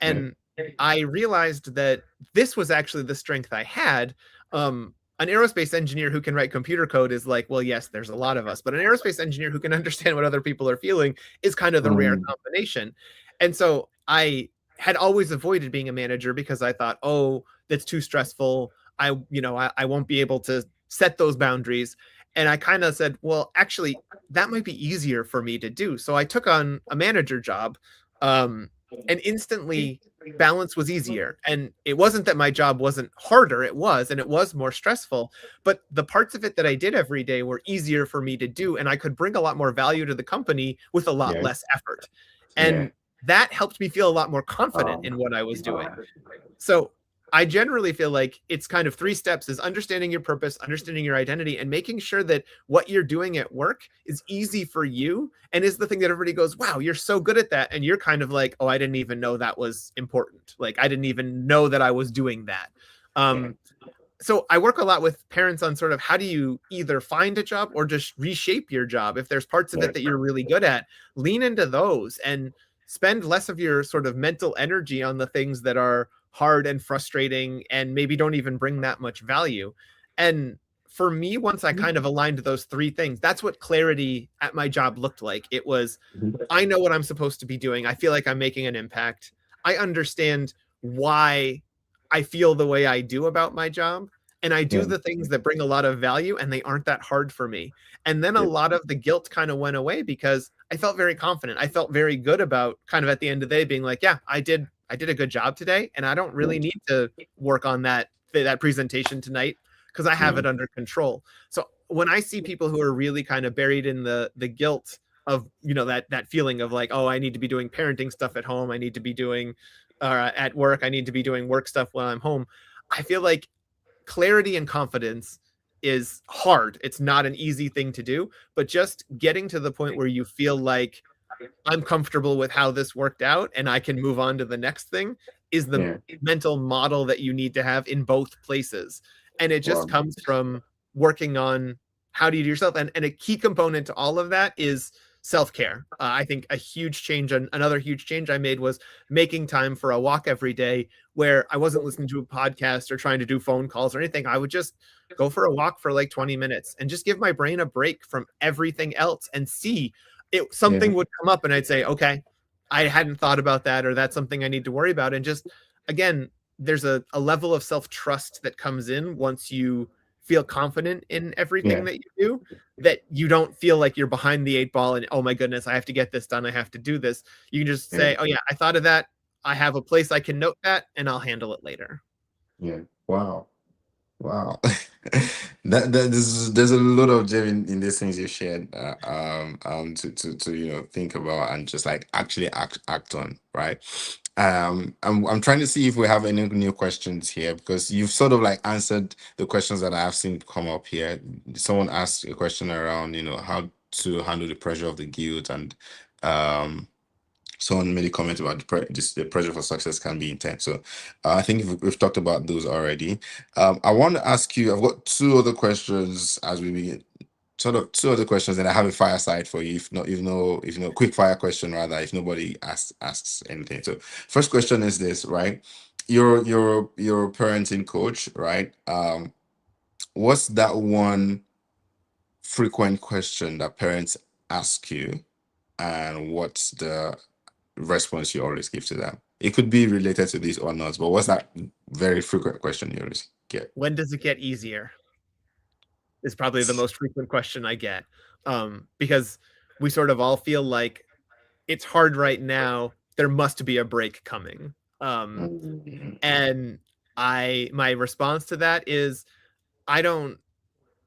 yeah. And I realized that this was actually the strength I had. An aerospace engineer who can write computer code is like, well, yes, there's a lot of us, but an aerospace engineer who can understand what other people are feeling is kind of the rare Mm, combination. And so I had always avoided being a manager because I thought, oh, that's too stressful. I won't be able to set those boundaries. And I kind of said, well, actually, that might be easier for me to do. So I took on a manager job, um, and instantly balance was easier. And it wasn't that my job wasn't harder, it was, and it was more stressful. But the parts of it that I did every day were easier for me to do. And I could bring a lot more value to the company with a lot yeah. less effort. Yeah. And that helped me feel a lot more confident in what I was doing. So I generally feel like it's kind of three steps: is understanding your purpose, understanding your identity, and making sure that what you're doing at work is easy for you and is the thing that everybody goes, wow, you're so good at that. And you're kind of like, oh, I didn't even know that was important. Like, I didn't even know that I was doing that. Yeah. So I work a lot with parents on sort of how do you either find a job or just reshape your job. If there's parts of Yeah. it that you're really good at, lean into those and spend less of your sort of mental energy on the things that are hard and frustrating and maybe don't even bring that much value. And for me, once I kind of aligned those three things, that's what clarity at my job looked like. It was, I know what I'm supposed to be doing. I feel like I'm making an impact. I understand why I feel the way I do about my job. And I do Yeah. the things that bring a lot of value and they aren't that hard for me. And then a Yeah. lot of the guilt kind of went away because I felt very confident. I felt very good about kind of at the end of the day being like, yeah, I did a good job today and I don't Yeah. really need to work on that presentation tonight because I have Yeah. it under control. So when I see people who are really kind of buried in the guilt of that feeling of like, oh, I need to be doing parenting stuff at home, I need to be doing at work, I need to be doing work stuff while I'm home. I feel like clarity and confidence is hard. It's not an easy thing to do, but just getting to the point where you feel like I'm comfortable with how this worked out and I can move on to the next thing is the Yeah. mental model that you need to have in both places. And it just Wow. comes from working on how do you do yourself. And a key component to all of that is self-care. I think a huge change, another huge change I made was making time for a walk every day where I wasn't listening to a podcast or trying to do phone calls or anything. I would just go for a walk for like 20 minutes and just give my brain a break from everything else and see it. Yeah. Something would come up and I'd say, okay, I hadn't thought about that, or that's something I need to worry about. And just again, there's a level of self-trust that comes in once you feel confident in everything Yeah. that you do, that you don't feel like you're behind the eight ball and, oh my goodness, I have to get this done, I have to do this. You can just Yeah. say, oh yeah, I thought of that, I have a place I can note that, and I'll handle it later. Yeah. Wow. Wow. There's a lot of gem in these things you shared, to think about and just like actually act on, right? I'm trying to see if we have any new questions here, because you've sort of like answered the questions that I have seen come up here. Someone asked a question around, how to handle the pressure of the guilt, and um someone made a comment about the pressure for success can be intense. So I think we've talked about those already. I want to ask you, I've got two other questions as we begin. Sort of two other questions, and I have a fireside for you. If quick fire question rather, if nobody asks anything. So first question is this, right? You're a parenting coach, right? What's that one frequent question that parents ask you, and what's the response you always give to them? It could be related to this or not, but what's that very frequent question you always get? When does it get easier is probably the most frequent question I get, because we sort of all feel like it's hard right now, there must be a break coming. Mhm. And my response to that is, I don't,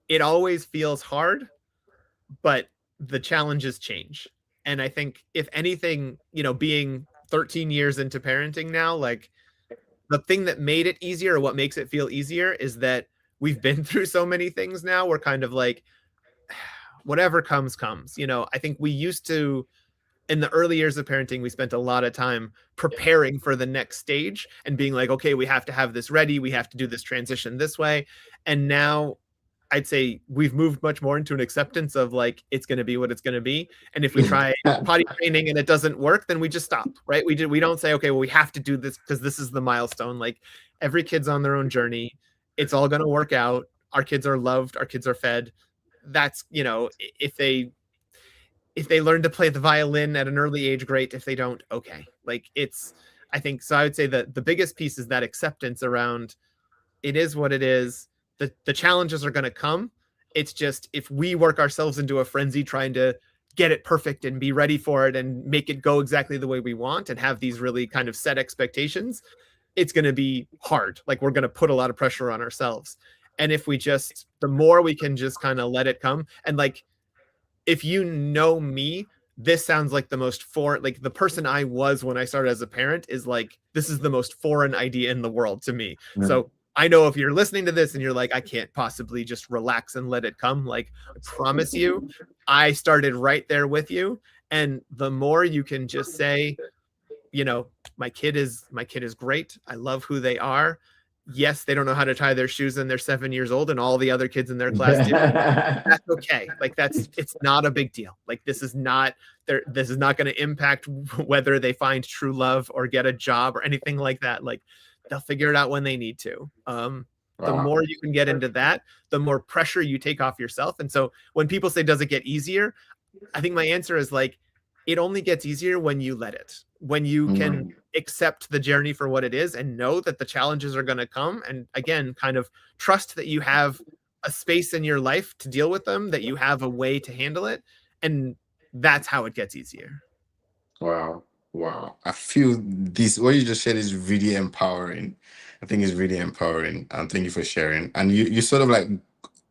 it always feels hard, but the challenges change. And I think if anything, being 13 years into parenting now, like the thing that made it easier, or what makes it feel easier, is that we've been through so many things now. We're kind of like, whatever comes, comes. I think we used to, in the early years of parenting, we spent a lot of time preparing for the next stage and being like, okay, we have to have this ready. We have to do this transition this way. And now I'd say we've moved much more into an acceptance of like, it's going to be what it's going to be. And if we try potty training and it doesn't work, then we just stop, right? We don't say, okay, well, we have to do this because this is the milestone. Like every kid's on their own journey. It's all going to work out. Our kids are loved. Our kids are fed. That's, if they learn to play the violin at an early age, great. If they don't, okay. Like I think so. I would say that the biggest piece is that acceptance around it is what it is. The challenges are going to come. It's just if we work ourselves into a frenzy trying to get it perfect and be ready for it and make it go exactly the way we want and have these really kind of set expectations, it's going to be hard. Like we're going to put a lot of pressure on ourselves. And if we just, the more we can just kind of let it come, and like, if you know me, this sounds like the most foreign, like the person I was when I started as a parent is like, this is the most foreign idea in the world to me. So I know if you're listening to this and you're like, I can't possibly just relax and let it come, like, I promise you, I started right there with you. And the more you can just say, my kid is great. I love who they are. Yes, they don't know how to tie their shoes and they're 7 years old, and all the other kids in their class do. That's okay. Like it's not a big deal. Like this is not going to impact whether they find true love or get a job or anything like that. Like they'll figure it out when they need to. The Wow. more you can get into that, the more pressure you take off yourself. And so when people say, does it get easier? I think my answer is like, it only gets easier when you let it, when you can Mm. accept the journey for what it is and know that the challenges are going to come. And again, kind of trust that you have a space in your life to deal with them, that you have a way to handle it. And that's how it gets easier. Wow. Wow. I feel this, what you just said is really empowering. I think it's really empowering. And thank you for sharing. And you sort of like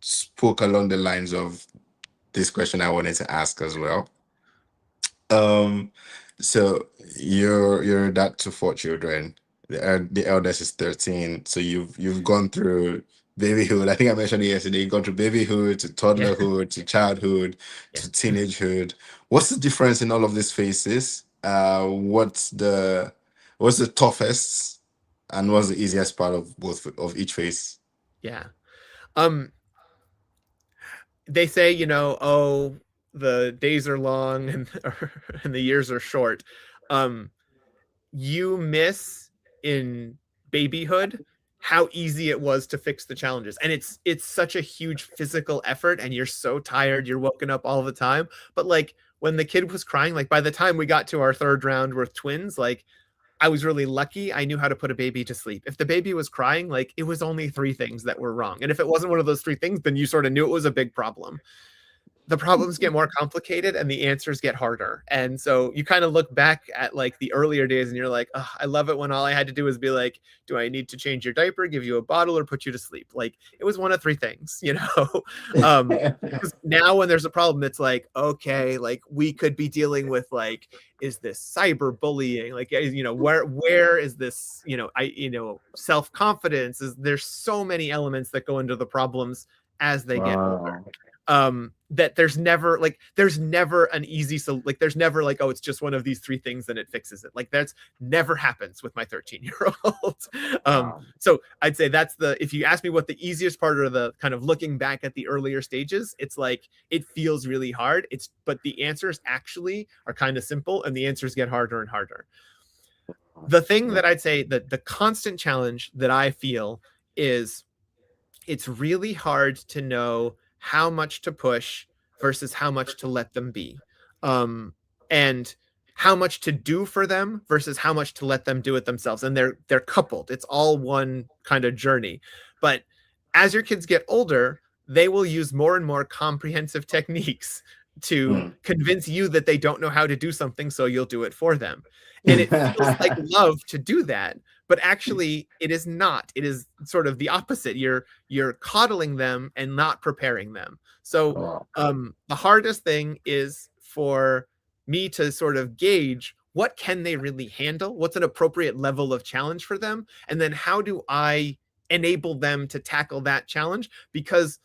spoke along the lines of this question I wanted to ask as well. Um, so you're that to four children. The eldest is 13. So you've gone through babyhood. I think I mentioned it yesterday. You've gone through babyhood to Yeah, toddlerhood to childhood yeah, to teenagehood. What's the difference in all of these phases? What's the toughest and what's the easiest part of both of each phase? yeah. Um, they say, oh, the days are long and and the years are short. Um, you miss in babyhood how easy it was to fix the challenges, and it's such a huge physical effort, and you're so tired, you're woken up all the time. But like when the kid was crying, like by the time we got to our third round with twins, like I was really lucky. I knew how to put a baby to sleep. If the baby was crying, like it was only three things that were wrong, and if it wasn't one of those three things, then you sort of knew it was a big problem. The problems get more complicated and the answers get harder. And so you kind of look back at like the earlier days and you're like, oh, I love it when all I had to do was be like, do I need to change your diaper, give you a bottle, or put you to sleep? Like it was one of three things, um, because now when there's a problem, it's like, okay, like we could be dealing with like, is this cyberbullying? Like, where is this, self-confidence? Is there's so many elements that go into the problems as they get older, Wow. that there's never an easy, so like there's never like, oh, it's just one of these three things and it fixes it. Like that's never happens with my 13-year-old. Wow. So I'd say that's the, if you ask me what the easiest part, or the kind of looking back at the earlier stages, it's like it feels really hard, but the answers actually are kind of simple and the answers get harder and harder. The thing that I'd say that the constant challenge that I feel is it's really hard to know how much to push versus how much to let them be. And how much to do for them versus how much to let them do it themselves. And they're coupled. It's all one kind of journey. But as your kids get older, they will use more and more comprehensive techniques to Hmm. convince you that they don't know how to do something, so you'll do it for them. And it feels like love to do that, but actually it is not. It is sort of the opposite. You're coddling them and not preparing them. So Wow. the hardest thing is for me to sort of gauge what can they really handle, what's an appropriate level of challenge for them, and then how do I enable them to tackle that challenge, because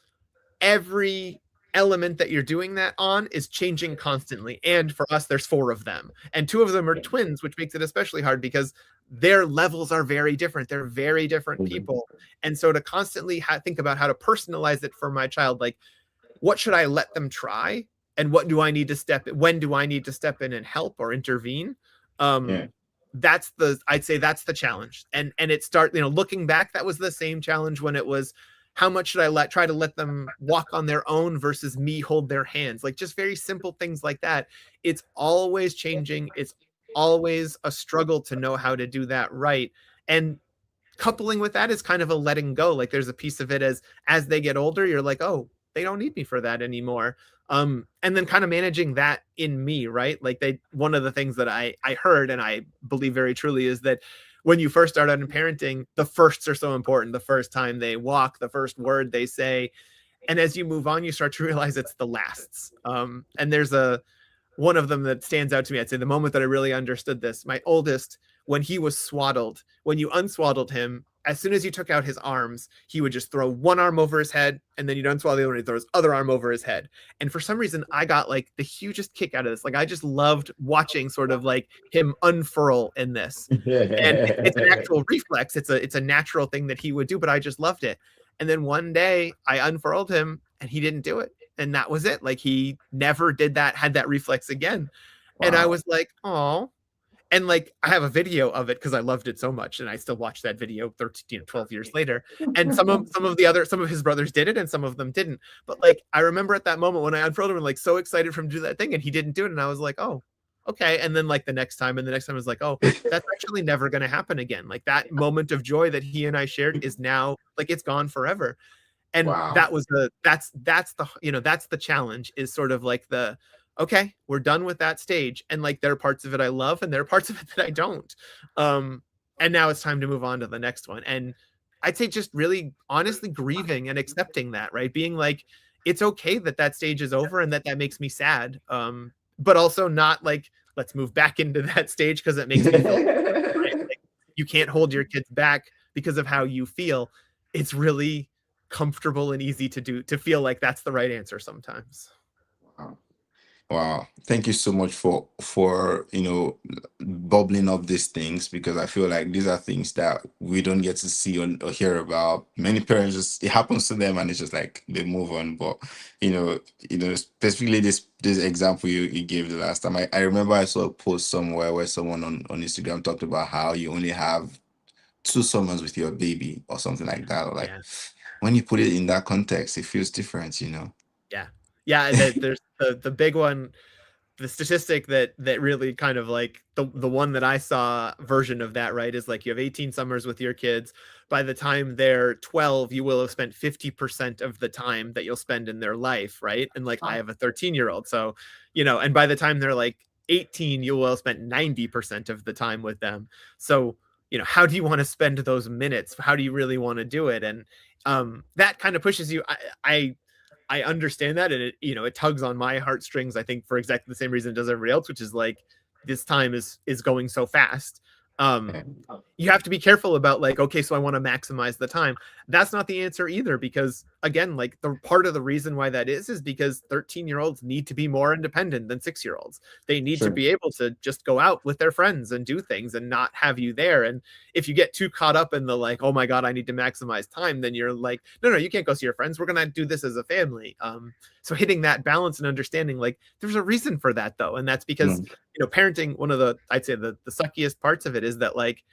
every element that you're doing that on is changing constantly. And for us, there's four of them, and two of them are twins, which makes it especially hard because their levels are very different. They're very different people. And so to constantly think about how to personalize it for my child, like what should I let them try? And what do I need to when do I need to step in and help or intervene? Um, Yeah. I'd say that's the challenge. And looking back, that was the same challenge when it was, how much should I try to let them walk on their own versus me hold their hands? Like just very simple things like that. It's always changing. It's always a struggle to know how to do that right. And coupling with that is kind of a letting go. Like there's a piece of it as they get older, you're like, oh, they don't need me for that anymore. And then kind of managing that in me, right? Like one of the things that I heard and I believe very truly is that when you first start out in parenting, the firsts are so important. The first time they walk, the first word they say, and as you move on, you start to realize it's the lasts. And there's one of them that stands out to me. I'd say the moment that I really understood this, my oldest, when he was swaddled, when you unswaddled him, as soon as you took out his arms, he would just throw one arm over his head, and then you'd unswaddle the other one, and he'd throw his other arm over his head. And for some reason, I got like the hugest kick out of this. Like I just loved watching sort of like him unfurl in this. And it's an actual reflex. It's a natural thing that he would do, but I just loved it. And then one day I unfurled him and he didn't do it. And that was it. Like he never had that reflex again. And I Wow. was like, oh. And like I have a video of it because I loved it so much, and I still watch that video 13, 12 years later. And some of his brothers did it and some of them didn't. But like I remember at that moment when I unfurled him and like so excited for him to do that thing, and he didn't do it. And I was like, oh, okay. And then like the next time and the next time I was like, oh, that's actually never gonna happen again. Like that moment of joy that he and I shared is now like it's gone forever. And Wow. that's the challenge, is sort of like the, okay, we're done with that stage, and like there are parts of it I love and there are parts of it that I don't. um and now it's time to move on to the next one. And I'd say just really honestly grieving and accepting that, right? Being like, it's okay that that stage is over and that makes me sad. but also not like, let's move back into that stage because it makes me feel right. Like, you can't hold your kids back because of how you feel. It's really comfortable and easy to do, to feel like that's the right answer sometimes. Wow. Wow. Thank you so much for bubbling up these things, because I feel like these are things that we don't get to see or hear about. Many parents just, it happens to them and it's just like they move on. But specifically this example you gave the last time. I remember I saw a post somewhere where someone on Instagram talked about how you only have 2 summers with your baby or something like that. Or like Yeah. when you put it in that context, it feels different. Yeah. Yeah. There's the big one, the statistic that really kind of like the one that I saw version of that, right, is like you have 18 summers with your kids. By the time they're 12, you will have spent 50% of the time that you'll spend in their life, right? And like I have a 13-year-old, so and by the time they're like 18, you will have spent 90% of the time with them. So, how do you want to spend those minutes? How do you really want to do it? And that kind of pushes you. I understand that, and it tugs on my heartstrings. I think for exactly the same reason it does everybody else, which is like this time is going so fast. Um, you have to be careful about like, okay, so I want to maximize the time. That's not the answer either, because again, like the part of the reason why that is because 13-year-olds need to be more independent than 6-year-olds. They need to Sure. be able to just go out with their friends and do things and not have you there. And if you get too caught up in the like, oh my God, I need to maximize time, then you're like, no, you can't go see your friends. We're going to do this as a family. So hitting that balance and understanding, like, there's a reason for that though. And that's because, Mm. parenting, one of the, I'd say the suckiest parts of it is that like,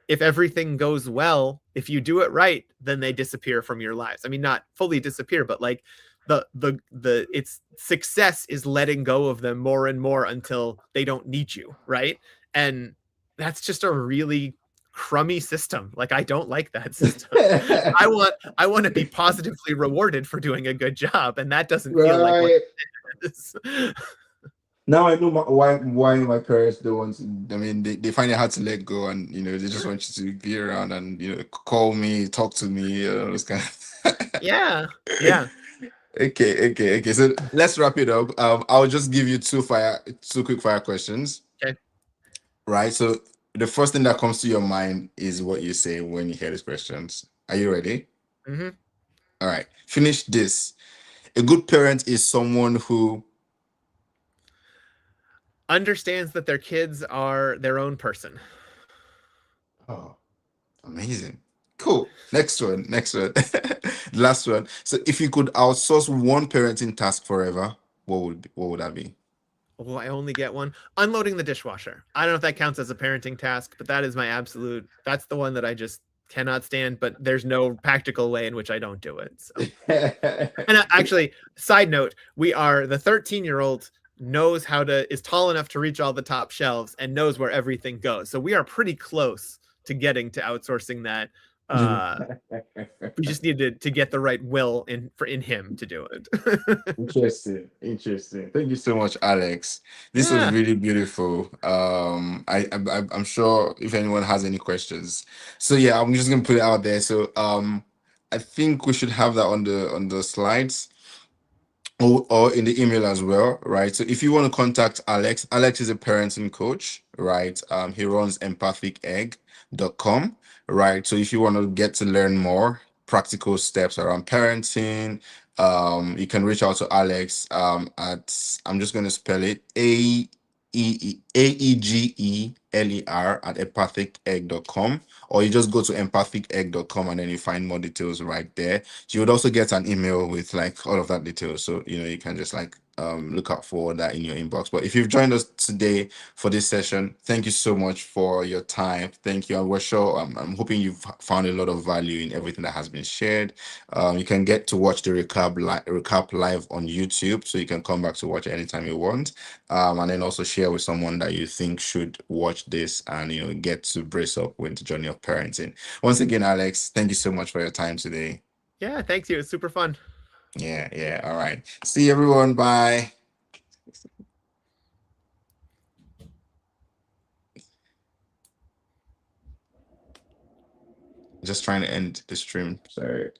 if everything goes well, if you do it right, then they disappear from your lives. I mean, not fully disappear, but like it's success is letting go of them more and more until they don't need you, right? And that's just a really crummy system. Like I don't like that system. I want to be positively rewarded for doing a good job, and that doesn't feel like what Right. it is. Now I know why my parents don't want to, I mean, they find it hard to let go, and they just want you to be around and call me, talk to me, those kind of. Yeah. Yeah. Okay. So let's wrap it up. I'll just give you two quick fire questions, Okay. right? So the first thing that comes to your mind is what you say when you hear these questions. Are you ready? Hmm. All right. Finish this. A good parent is someone who. Understands that their kids are their own person. Oh, amazing. Cool. Next one. Next one. Last one. So if you could outsource one parenting task forever, what would that be? Oh, I only get one. Unloading the dishwasher. I don't know if that counts as a parenting task, but that is my absolute, that's the one that I just cannot stand, but there's no practical way in which I don't do it. So, and actually, side note, the 13-year-old knows is tall enough to reach all the top shelves and knows where everything goes. So we are pretty close to getting to outsourcing that. We just need to get the right will in him to do it. Interesting. Thank you so much, Alex. This was Yeah. really beautiful. I'm sure if anyone has any questions. So yeah, I'm just gonna put it out there. So I think we should have that on the slides. Or in the email as well, right? So if you want to contact Alex is a parenting coach, right? He runs empathicegg.com, right? So if you want to get to learn more practical steps around parenting, you can reach out to Alex at, I'm just going to spell it, Aegeler at empathicegg.com, or you just go to empathicegg.com and then you find more details right there. You would also get an email with like all of that details, so you can just like look out for that in your inbox. But if you've joined us today for this session, thank you so much for your time. Thank you, and we're sure I'm hoping you've found a lot of value in everything that has been shared. You can get to watch the recap live on YouTube, so you can come back to watch it anytime you want, and then also share with someone that you think should watch this and get to brace up with the journey of parenting. Once again, Alex, thank you so much for your time today. Yeah, thanks you. It's super fun. Yeah. All right. See everyone. Bye. Just trying to end the stream. Sorry.